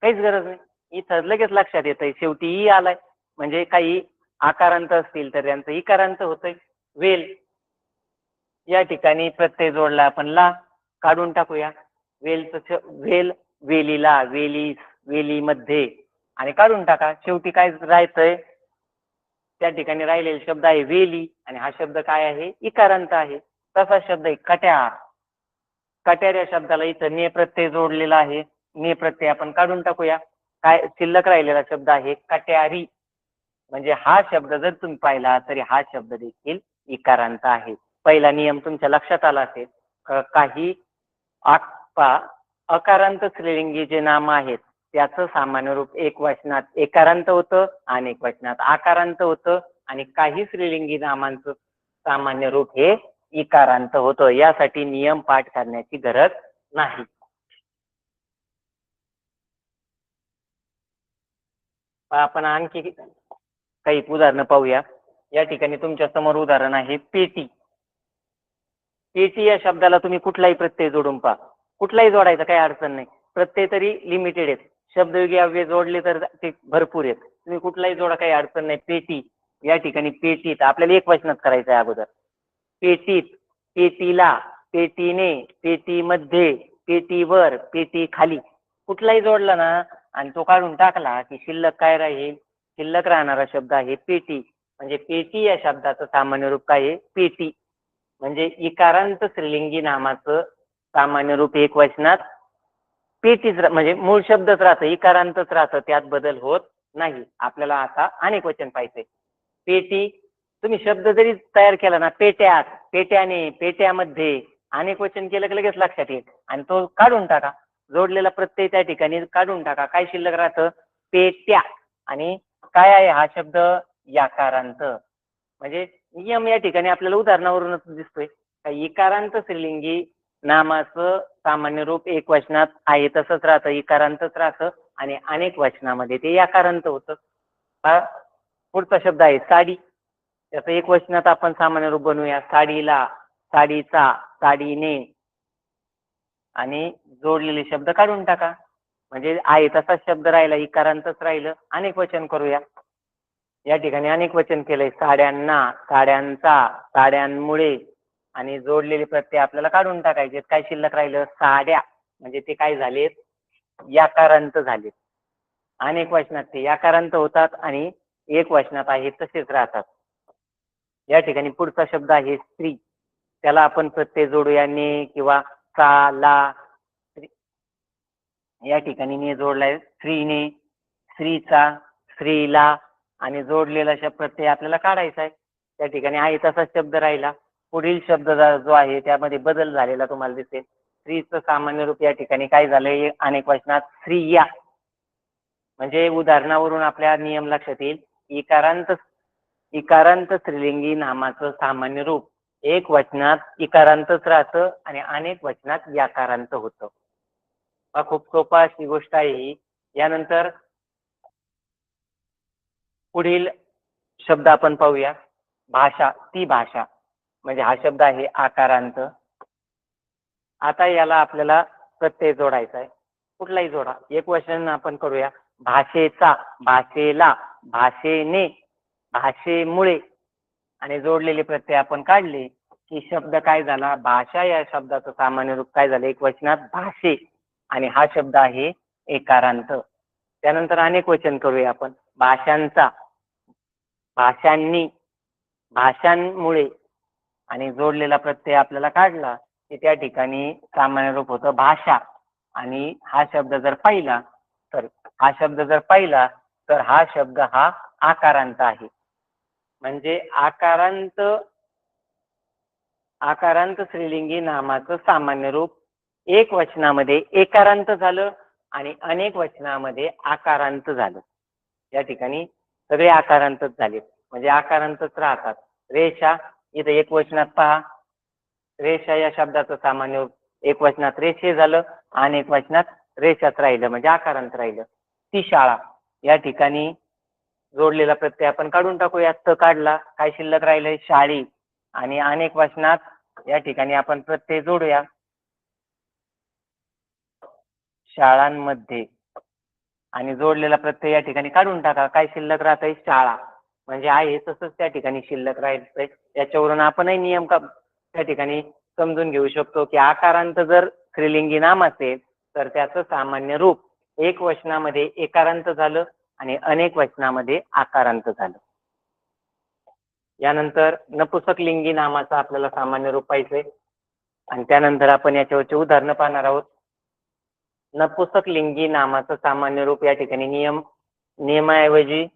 काहीच गरज नाही. इथं लगेच लक्षात येतंय शेवटी ई आलाय म्हणजे काही आकारांत असतील तर त्यांचं इकारांत होतंय. वेल या ठिकाणी प्रत्यय जोडला आपण ला. काढून टाकूया. वेलचं वेल, वेलीला, वेलीस, वेलीमध्ये आणि काढून टाका. शेवटी काय राहतंय? त्या ठिकाणी राहिलेला शब्द आहे वेली आणि हा शब्द काय आहे? इकारांत आहे. तसा शब्द आहे कट्यार. कट्यार या शब्दाला इथं ने प्रत्यय जोडलेला आहे. ने प्रत्यय आपण काढून टाकूया. काय शिल्लक राहिलेला शब्द आहे कट्यारी. म्हणजे हा शब्द जर तुम्ही पाहिला तरी हा शब्द देखील इकारांत आहे. पहिला नियम तुमच्या लक्षात आला असेल. काही अकारांत स्त्रीलिंगी जे नाम आहेत त्याचं सामान्य रूप एक वचनात एकारांत होतं, अनेक वचनात आकारांत होतं आणि काही स्त्रीलिंगी नामांचं सामान्य रूप हे इकारांत होतं. यासाठी नियम पाठ करण्याची गरज नाही. आपण आणखी काही उदाहरणं पाहूया. या ठिकाणी तुमच्या समोर उदाहरण आहे पेटी. पेटी या शब्दाला तुम्ही कुठलाही प्रत्यय जोडून पहा. कुठलाही जोडायचा काही अडचण नाही. प्रत्यय तरी लिमिटेड आहेत. शब्दयोगी अव्यय जोडले तर ते भरपूर आहेत. तुम्ही कुठलाही जोडा काही अडचण नाही. पेटी या ठिकाणी पेटीत आपल्याला एक वचनात करायचं आहे अगोदर. पेटीत, पेटीला, पेटीने, पेटीमध्ये, पेटीवर, पेटी खाली कुठलाही जोडला ना आणि तो काढून टाकला की शिल्लक काय राहील? शिल्लक राहणारा शब्द आहे पेटी. म्हणजे पेटी या शब्दाचं सामान्य रूप काय आहे? पेटी. म्हणजे इकारांत स्त्रीलिंगी नामाचं सामान्य रूप एक वचनात पेटीच म्हणजे मूळ शब्दच राहतं, इकारांतच राहतं, त्यात बदल होत नाही. आपल्याला आता अनेक वचन पाहिजे. पेटी तुम्ही शब्द जरी तयार केला ना पेट्यात, पेट्याने, पेट्यामध्ये अनेक वचन केलं की लगेच लक्षात येईल आणि तो काढून टाका. जोडलेला प्रत्यय त्या ठिकाणी काढून टाका. काय शिल्लक राहतं? पेट्या. आणि काय आहे हा शब्द? याकारांत. म्हणजे नियम या ठिकाणी आपल्याला उदाहरणावरूनच दिसतोय. इकारांत स्त्रीलिंगी नामाचं सामान्य रूप एक वचनात आहे तसंच राहतं, इकारांतच राहतं आणि अनेक वचनामध्ये ते याकारांत होतं. हा पुढचा शब्द आहे साडी. त्याचं एक वचनात आपण सामान्य रूप बनवूया. साडीला, साडीचा, साडीने आणि जोडलेले शब्द काढून टाका. म्हणजे आहे तसाच शब्द राहिला, इकारांतच राहिलं. अनेक वचन करूया. या ठिकाणी अनेक वचन केलंय. साड्यांना, साड्यांचा, साड्यांमुळे आणि जोडलेले प्रत्यय आपल्याला काढून टाकायचे. काय शिल्लक राहिलं? साड्या. म्हणजे ते काय झालेत? याकारांत झालेत. अनेक वचनात ते याकारांत होतात आणि एक वचनात आहे तसेच राहतात. या ठिकाणी पुढचा शब्द आहे स्त्री. त्याला आपण प्रत्यय जोडूया ने किंवा सा, ला. या ठिकाणी ने जोडलाय स्त्रीने, स्त्रीचा, स्त्रीला आणि जोडलेला शब्द प्रत्यय आपल्याला काढायचा आहे. त्या ठिकाणी आहे तसाच शब्द राहिला. पुढील शब्द जो आहे त्यामध्ये बदल झालेला तुम्हाला दिसेल. स्त्रीचं सामान्य रूप या ठिकाणी काय झालंय? अनेक वचनात स्त्रिया. म्हणजे उदाहरणावरून आपल्या नियम लक्षात येईल. इकारांत स्त्रीलिंगी नामाचं सामान्य रूप एक वचनात इकारांतच राहतं आणि अनेक वचनात याकारांत होतं. हा खूप सोपा अशी गोष्ट आहे ही. यानंतर पुढील शब्द आपण पाहूया. भाषा. ती भाषा. म्हणजे हा शब्द आहे आकारांत. आता याला आपल्याला प्रत्यय जोडायचा आहे. कुठलाही जोडा. एकवचन आपण करूया. भाषेचा, भाषेला, भाषेने, भाषेमुळे आणि जोडलेले प्रत्यय आपण काढले की शब्द काय झाला? भाषा या शब्दाचं सामान्य रूप काय झालं? एकवचनात भाषे आणि हा शब्द आहे एकारांत. त्यानंतर अनेक वचन करूया आपण. भाषांचा, भाषांनी, भाषांमुळे आणि जोडलेला प्रत्यय आपल्याला काढला की त्या ठिकाणी सामान्य रूप होतं भाषा. आणि हा शब्द जर पाहिला तर हा शब्द हा आकारांत आहे. म्हणजे आकारांत स्त्रीलिंगी नामाचं सामान्य रूप एक वचनामध्ये एकारांत झालं आणि अनेक वचनामध्ये आकारांत झालं. या ठिकाणी सगळे आकारांतच झाले, म्हणजे आकारांतच राहतात. रेषा, इथं एक वचनात पहा, रेषा या शब्दाचं सामान्य रूप एक वचनात रेषे झालं आणि एक वचनात रेषात राहिलं, म्हणजे आकारांत राहिलं. ती शाळा, या ठिकाणी जोडलेला प्रत्यय आपण काढून टाकूया. त काढला, काय शिल्लक राहिलंय? शाळी. आणि अनेक वचनात या ठिकाणी आपण प्रत्यय जोडूया. शाळांमध्ये आणि जोडलेला प्रत्यय या ठिकाणी काढून टाका. काय शिल्लक राहतंय? शाळा. म्हणजे आहे तसंच त्या ठिकाणी शिल्लक राहतंय. याच्यावरून आपणही नियम त्या ठिकाणी समजून घेऊ शकतो की आकारांत जर स्त्रीलिंगी नाम असेल तर त्याचं सामान्य रूप एक वचनामध्ये एकारांत झालं आणि अनेक वचनामध्ये आकारांत झालं. यानंतर नपुसक लिंगी नामाचं आपल्याला सामान्य रूप पाहिजे आणि त्यानंतर आपण याच्यावरचे उदाहरणं पाहणार आहोत. नपुसक लिंगी नामाचं सामान्य रूप या ठिकाणी नियमाऐवजी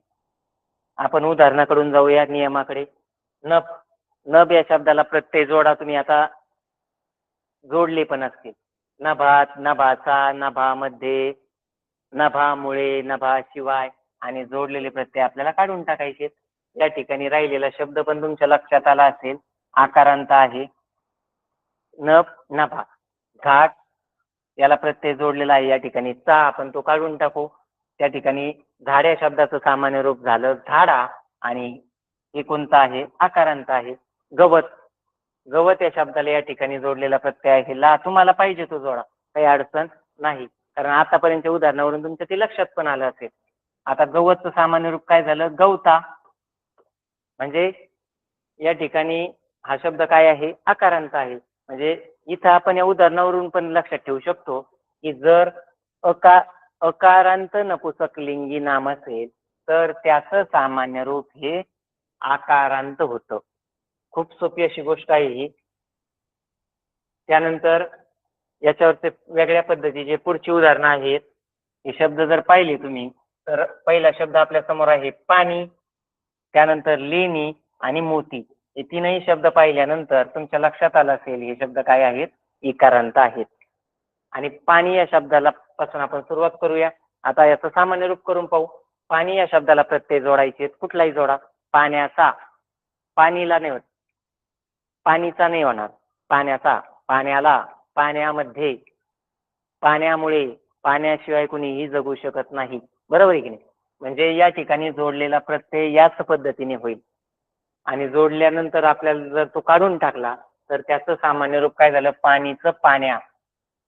आपण उदाहरणाकडून जाऊया नियमाकडे. नभ, नभ या शब्दाला प्रत्यय जोडा. तुम्ही आता जोडले पण असतील. नभात, नभाचा, नभामध्ये, नभामुळे, नभाशिवाय आणि जोडलेले प्रत्यय आपल्याला काढून टाकायचे. या ठिकाणी राहिलेला शब्द पण तुमच्या लक्षात आला असेल, आकारांत आहे. नभ, नभा. घाट याला प्रत्यय जोडलेला आहे या ठिकाणी चा, आपण तो काढून टाकू. त्या ठिकाणी झाड या शब्दाचं सामान्य रूप झालं झाडा आणि हे कोणतं आहे? आकारांत आहे. गवत, गवत या शब्दाला या ठिकाणी जोडलेला प्रत्यय आहे ला. तुम्हाला पाहिजे तो जोडा, काही अडचण नाही, कारण आतापर्यंतच्या उदाहरणावरून तुमच्या ते लक्षात पण आलं असेल. आता गवतचं सामान्य रूप काय झालं? गवता. म्हणजे या ठिकाणी हा शब्द काय आहे? आकारांत आहे. म्हणजे इथं आपण या उदाहरणावरून पण लक्षात ठेवू शकतो की जर अकारांत नपुसक लिंगी नाम असेल तर त्याचं सामान्य रूप हे आकारांत होतं. खूप सोपी अशी गोष्ट आहे ही. त्यानंतर याच्यावरचे वेगळ्या पद्धतीचे पुढची उदाहरणं आहेत. हे शब्द जर पाहिले तुम्ही तर पहिला शब्द आपल्या समोर आहे पाणी, त्यानंतर लेणी आणि मोती. हे तीनही शब्द पाहिल्यानंतर तुमच्या लक्षात आलं असेल हे शब्द काय आहेत? इकारांत आहेत. आणि पाणी या शब्दाला पासून आपण सुरुवात करूया. आता याचं सामान्य रूप करून पाहू. पाणी या शब्दाला प्रत्यय जोडायचे, कुठलाही जोडा. पाण्याचा, पाणीला नाही होत, पाणीचा नाही होणार. पाण्याचा, पाण्याला, पाण्यामध्ये, पाण्यामुळे, पाण्याशिवाय कुणीही जगू शकत नाही. बरोबर आहे की नाही? म्हणजे या ठिकाणी जोडलेला प्रत्यय याच पद्धतीने होईल. आणि जोडल्यानंतर आपल्याला जर तो काढून टाकला तर त्याचं सामान्य रूप काय झालं? पाणीचं पाण्या.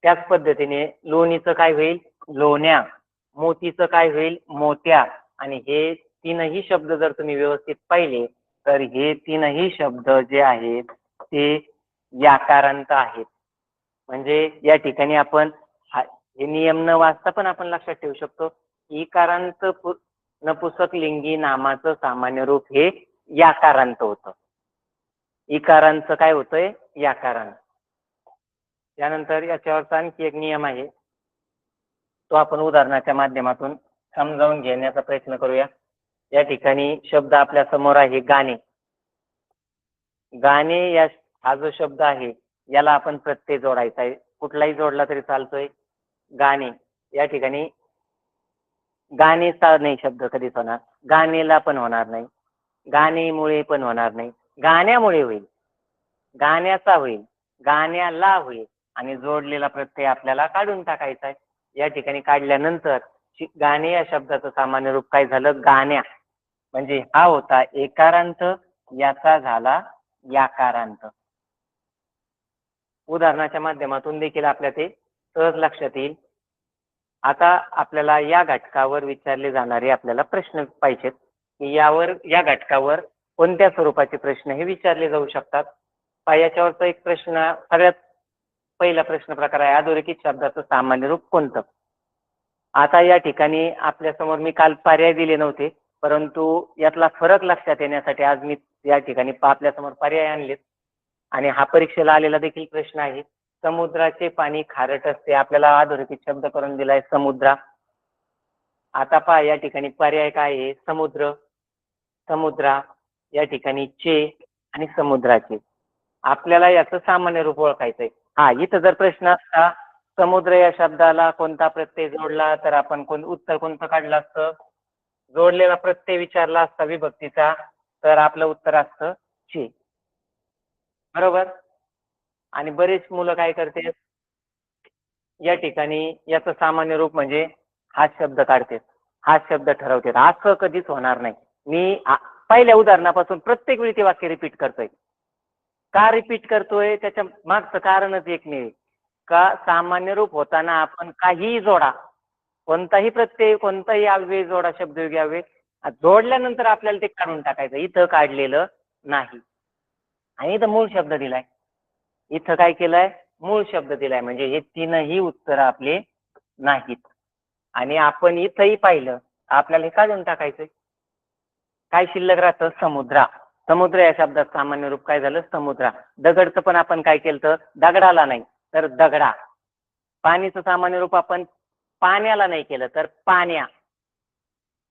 त्याच पद्धतीने लोणीचं काय होईल? लोण्या. मोतीचं काय होईल? मोत्या. आणि हे तीनही शब्द जर तुम्ही व्यवस्थित पाहिले तर हे तीनही शब्द जे आहेत ते याकारांत आहेत. म्हणजे या ठिकाणी आपण हे नियम न वाचता पण आपण लक्षात ठेवू शकतो. इकारांत नपुसक लिंगी नामाचं सामान्य रूप हे याकारांत होतं. इकारांचं काय होतंय? याकारांत. त्यानंतर याच्यावरचा आणखी एक नियम आहे, तो आपण उदाहरणाच्या माध्यमातून समजावून घेण्याचा प्रयत्न करूया. या ठिकाणी शब्द आपल्या समोर आहे गाणे. गाणे या हा जो शब्द आहे याला आपण प्रत्यय जोडायचा आहे. कुठलाही जोडला तरी चालतोय. गाणे या ठिकाणी गाणेचा नाही शब्द कधीच होणार, गाणेला पण होणार नाही, गाणेमुळे पण होणार नाही. गाण्यामुळे होईल, गाण्याचा होईल, गाण्याला होईल आणि जोडलेला प्रत्यय आपल्याला काढून टाकायचा आहे. या ठिकाणी काढल्यानंतर गाणे या शब्दाचं सामान्य रूप काय झालं? गाण्या. म्हणजे हा होता एकारांत, याचा झाला याकारांत. उदाहरणाच्या माध्यमातून देखील आपल्या ते सहज लक्षात येईल. आता आपल्याला या घटकावर विचारले जाणारे आपल्याला प्रश्न पाहिजेत की या घटकावर कोणत्या स्वरूपाचे प्रश्न हे विचारले जाऊ शकतात. याच्यावरचा एक प्रश्न, सगळ्यात पहिला प्रश्न प्रकार आहे अधोरेखित शब्दाचं सामान्य रूप कोणतं. आता या ठिकाणी आपल्यासमोर मी काल पर्याय दिले नव्हते, परंतु यातला फरक लक्षात येण्यासाठी आज मी या ठिकाणी आपल्यासमोर पर्याय आणलेत आणि हा परीक्षेला आलेला देखील प्रश्न आहे. समुद्राचे पाणी खारट असते, आपल्याला अधोरेखित शब्द करून दिलाय समुद्रा. आता पहा या ठिकाणी पर्याय काय आहे, समुद्र, समुद्रा, या ठिकाणी चे आणि समुद्राचे. आपल्याला याचं सामान्य रूप ओळखायचंय. इथं जर प्रश्न असता समुद्र या शब्दाला कोणता प्रत्यय जोडला तर आपण उत्तर कोणतं काढलं असतं, जोडलेला प्रत्यय विचारला असता विभक्तीचा तर आपलं उत्तर असतं चे. बरोबर. आणि बरेच मुलं काय करते, या ठिकाणी याचं सामान्य रूप म्हणजे हा शब्द काढते, हा शब्द ठरवते. असं कधीच होणार नाही. मी पहिल्या उदाहरणापासून प्रत्येक वेळी ते वाक्य रिपीट करतोय. का रिपीट करतोय त्याच्या मागचं कारणच एक नाही का, सामान्य रूप होताना आपण काहीही जोडा, कोणताही प्रत्यय, कोणताही अव्यय जोडा, शब्द घ्यावे, जोडल्यानंतर आपल्याला ते काढून टाकायचं. इथं काढलेलं नाही आणि इथं मूळ शब्द दिलाय. इथं काय केलंय, मूळ शब्द दिलाय, म्हणजे हे तीनही उत्तर आपले नाहीत. आणि आपण इथंही पाहिलं आपल्याला हे काढून टाकायचंय. काय शिल्लक राहतं, समुद्रा. समुद्र या शब्दात सामान्य रूप काय झालं, समुद्रा. दगडचं पण आपण काय केलं तर दगडाला नाही तर दगडा. पाणीचं सामान्य रूप आपण पाण्याला नाही केलं तर पाण्या.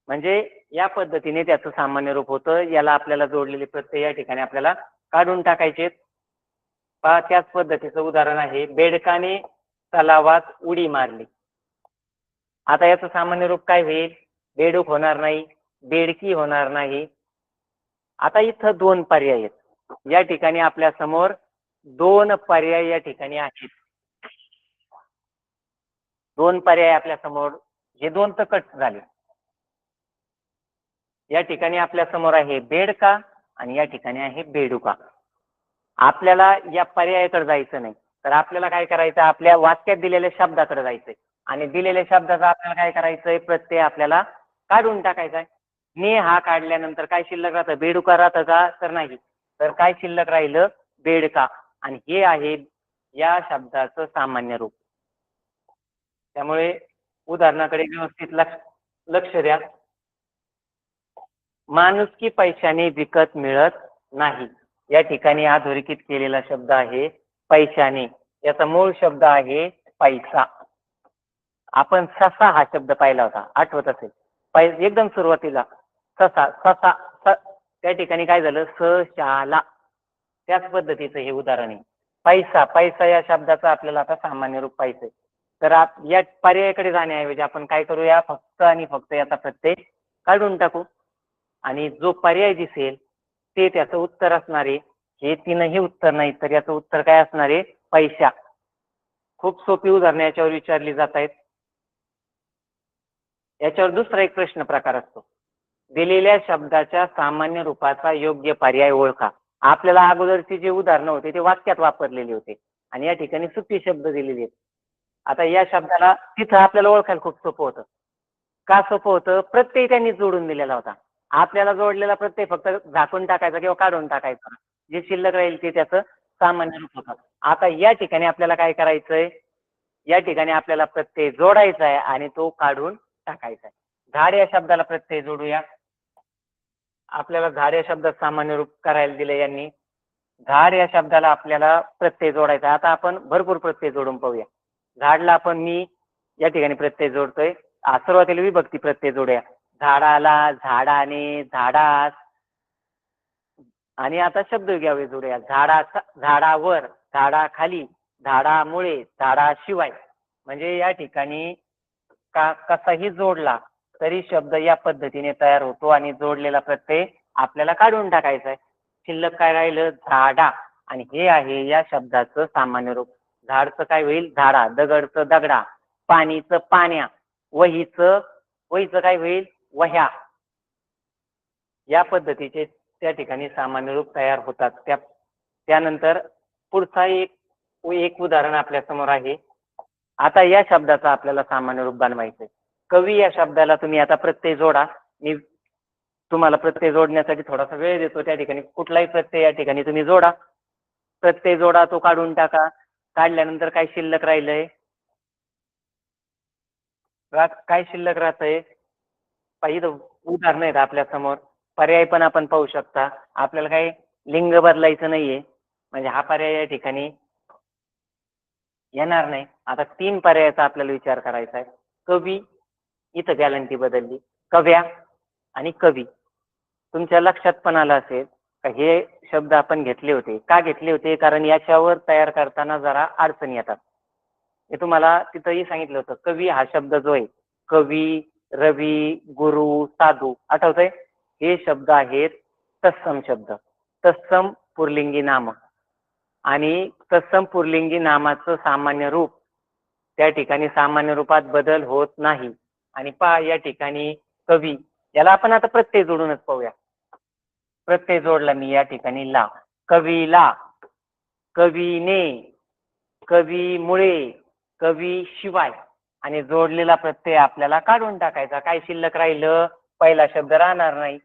म्हणजे या पद्धतीने त्याचं सामान्य रूप होतं. याला आपल्याला जोडलेले प्रत्यय या ठिकाणी आपल्याला काढून टाकायचे. त्याच पद्धतीचं उदाहरण आहे, बेडकाने तलावात उडी मारली. आता याचं सामान्य रूप काय होईल, बेडूक होणार नाही, बेडकी होणार नाही. आता इथं दोन पर्याय आहेत. या ठिकाणी आपल्या समोर दोन पर्याय या ठिकाणी आहेत. दोन पर्याय आपल्या समोर, हे दोन तर कट झाले. या ठिकाणी आपल्या समोर आहे बेडका आणि या ठिकाणी आहे बेडुका. आपल्याला या पर्यायाकडे जायचं नाही तर आपल्याला काय करायचं, आपल्या वाक्यात दिलेल्या शब्दाकडे जायचंय आणि दिलेल्या शब्दाचा आपल्याला काय करायचंय, प्रत्यय आपल्याला काढून टाकायचा. ने हा काढल्यानंतर काय शिल्लक राहतं, बेडुका राहतं का तर नाही, तर काय शिल्लक राहिलं, बेडका. आणि हे आहे या शब्दाचं सामान्य रूप. त्यामुळे उदाहरणाकडे व्यवस्थित लक्ष द्या. माणुसकी पैशाने विकत मिळत नाही. या ठिकाणी अधोरेखित केलेला शब्द आहे पैशाने. याचा मूळ शब्द आहे पैसा. आपण ससा हा शब्द पाहिला होता, आठवत असेल, एकदम सुरुवातीला ससा, ससा, त्या ठिकाणी काय झालं, सशाला. त्याच पद्धतीचं हे उदाहरण आहे. पैसा, पैसा या शब्दाचं आपल्याला आता सामान्य रूप पाहिजे. तर या पर्यायाकडे जाण्याऐवजी आपण काय करूया, फक्त आणि फक्त याचा प्रत्यय काढून टाकू आणि जो पर्याय दिसेल ते त्याचं उत्तर असणार आहे. हे तीनही उत्तर नाही तर याचं उत्तर काय असणार आहे, पैसा. खूप सोपी उदाहरणं याच्यावर विचारली जात आहेत. याच्यावर दुसरा एक प्रश्न प्रकार असतो, दिलेल्या शब्दाच्या सामान्य रूपाचा योग्य पर्याय ओळखा. आपल्याला अगोदरची जे उदाहरणं होते ते वाक्यात वापरलेले होते आणि या ठिकाणी सुट्टी शब्द दिलेले आहेत. आता या शब्दाला तिथं आपल्याला ओळखायला खूप सोपं होतं. का सोपं होतं, प्रत्यय त्यांनी जोडून दिलेला होता. आपल्याला जोडलेला प्रत्यय फक्त झाकून टाकायचा किंवा काढून टाकायचा, जे शिल्लक राहील ते त्याचं सामान्य रूप होतं. आता या ठिकाणी आपल्याला काय करायचंय, या ठिकाणी आपल्याला प्रत्यय जोडायचा आहे आणि तो काढून टाकायचा आहे. झाड या शब्दाला प्रत्यय जोडूया. आपल्याला झाड या शब्दात सामान्य रूप करायला दिले यांनी. झाड या शब्दाला आपल्याला प्रत्यय जोडायचा. आता आपण भरपूर प्रत्यय जोडून पाहूया. झाडला आपण मी या ठिकाणी प्रत्यय जोडतोय. सुरुवातीला विभक्ती प्रत्यय जोडूया. झाडाला, झाडाने, झाडास. आणि आता शब्द घ्यावे जोडूया. झाडाचा, झाडावर, झाडाखाली, झाडामुळे, झाडाशिवाय. म्हणजे या ठिकाणी कसाही जोडला तरी शब्द या पद्धतीने तयार होतो आणि जोडलेला प्रत्यय आपल्याला काढून टाकायचा आहे. शिल्लक काय राहिलं, झाडा. आणि हे आहे या शब्दाचं सामान्य रूप. झाडचं काय होईल, झाडा. दगडचं दगडा. पाणीचं पाण्या. वहीचं काय होईल, वह्या. या पद्धतीचे त्या ठिकाणी सामान्य रूप तयार होतात. त्यानंतर पुढचा एक एक उदाहरण आपल्या समोर आहे. आता या शब्दाचं आपल्याला सामान्य रूप बनवायचंय. कवी या शब्दाला तुम्ही आता प्रत्यय जोडा. मी तुम्हाला प्रत्यय जोडण्यासाठी थोडासा वेळ देतो. त्या ठिकाणी कुठलाही प्रत्यय या ठिकाणी तुम्ही जोडा. प्रत्यय जोडा, तो काढून टाका. काढल्यानंतर काय शिल्लक राहिलंय? काय शिल्लक राहतंय? पहा इथं उदाहरणं आहेत आपल्या समोर. पर्याय पण आपण पाहू शकता. आपल्याला काही लिंग बदलायचं नाहीये. म्हणजे हा पर्याय या ठिकाणी येणार नाही. आता 3 पर्यायाचा आपल्याला विचार करायचा आहे. कवी, इथं गॅलंटी बदलली. कव्या आणि कवी. तुमच्या लक्षात पण आलं असेल का हे शब्द आपण घेतले होते. का घेतले होते? कारण याच्यावर तयार करताना जरा अडचणी येतात. हे तुम्हाला तिथंही सांगितलं होतं. कवी हा शब्द जो आहे, कवी, रवी, गुरु, साधू आठवतंय? हे शब्द आहेत तत्सम शब्द. तत्सम पुल्लिंगी नाम. आणि तत्सम पुल्लिंगी नामाचं सामान्य रूप, त्या ठिकाणी सामान्य रूपात बदल होत नाही. आणि पहा या ठिकाणी कवी, याला आपण आता प्रत्यय जोडूनच पाहूया. प्रत्यय जोडला मी या ठिकाणी ला. कवीला, कवीने, कवीमुळे, कवी शिवाय. आणि जोडलेला प्रत्यय आपल्याला काढून टाकायचा. काय शिल्लक राहिलं? पहिला शब्द राहणार नाही.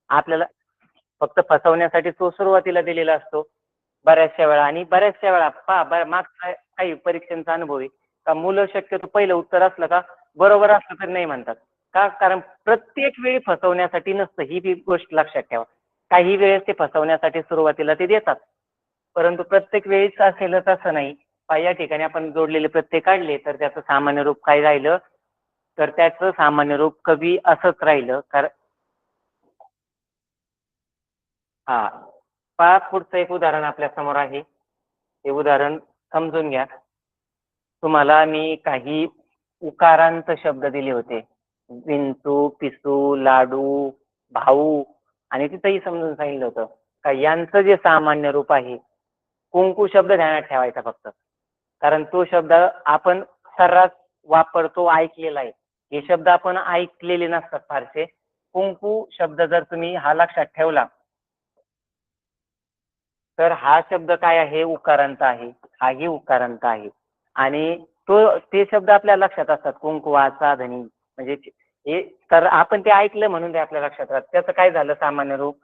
आपल्याला फक्त फसवण्यासाठी तो सुरुवातीला दिलेला असतो बऱ्याचशा वेळा. आणि बऱ्याचशा वेळा पहा मागचा काही परीक्षांचा अनुभव आहे का मुलं शक्यतो पहिलं उत्तर असलं का बरोबर असलं तर नाही म्हणतात. का? कारण प्रत्येक वेळी फसवण्यासाठी नसतं. ही बी गोष्ट लक्षात ठेवा. काही वेळेस ते फसवण्यासाठी सुरुवातीला ते देतात, परंतु प्रत्येक वेळीच असेलच असं नाही. पहा या ठिकाणी आपण जोडलेले प्रत्यय काढले तर त्याचं सामान्य रूप काय राहिलं? तर त्याचं सामान्य रूप कवी असंच राहिलं. कारण हा, पहा पुढचं एक उदाहरण आपल्या समोर आहे. हे उदाहरण समजून घ्या. तुम्हाला मी काही उकारांत शब्द दिले होते. विंचू, पिसू, लाडू, भाऊ. आणि तिथंही समजून सांगितलं होतं का यांचं जे सामान्य रूप आहे, कुंकू शब्द ध्यानात ठेवायचा फक्त. कारण तो शब्द आपण सर्रास वापरतो, ऐकलेला आहे. हे शब्द आपण ऐकलेले नसतात फारसे. कुंकू शब्द जर तुम्ही हा लक्षात ठेवला तर हा शब्द काय आहे? उकारांत आहे. हाही उकारांत आहे. आणि ते शब्द आपल्या लक्षात असतात. कुंकुवाचा धनी म्हणजे हे, तर आपण ते ऐकलं म्हणून ते आपल्या लक्षात राहतं. त्याचं काय झालं सामान्य रूप?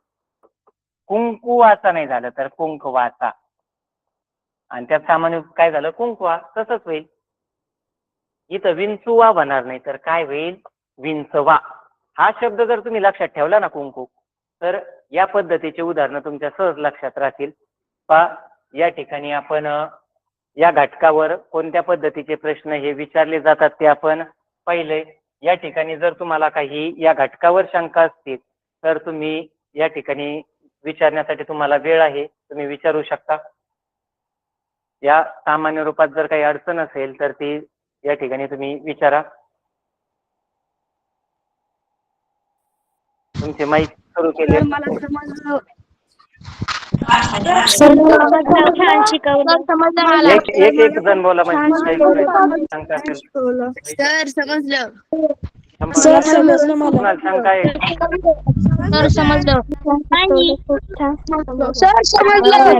कुंकुवाचा नाही झालं तर कुंकवाचा. आणि त्यात सामान्य रूप काय झालं? कुंकवा. तसंच होईल. इथं विंचुवा होणार नाही तर काय होईल? विंचवा. हा शब्द जर तुम्ही लक्षात ठेवला ना कुंकू, तर या पद्धतीचे उदाहरणं तुमच्या सहज लक्षात राहतील. पहा या ठिकाणी आपण या घटकावर कोणत्या पद्धतीचे प्रश्न हे विचारले जातात ते आपण पहिले. या ठिकाणी जर तुम्हाला काही या घटकावर शंका असतील तर तुम्ही या ठिकाणी विचारण्यासाठी तुम्हाला वेळ आहे, तुम्ही विचारू शकता. या सामान्य रूपात जर काही अडचण असेल तर ती या ठिकाणी तुम्ही विचारा. तुमचे माईक सुरू केले. सर मला समजलं. सर छान शिकवलं. समजलं मला. एक एक एक जण बोला छान म्हणजे काही शिकवलं. शंका असेल. सर समजलं. सर समजलं मला. तुम्हाला शंका आहे? सर समजलं. सर समजलं.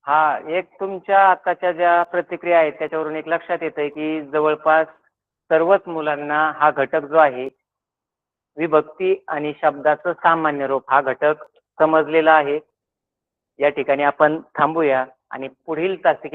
हा, एक तुमच्या आताच्या ज्या प्रतिक्रिया आहेत त्याच्यावरून एक लक्षात येतंय की जवळपास सर्वच मुलांना हा घटक जो आहे विभक्ती आणि शब्दाचं सामान्य रूप हा घटक समजलेला आहे. या ठिकाणी आपण थांबूया आणि पुढील तासिकेत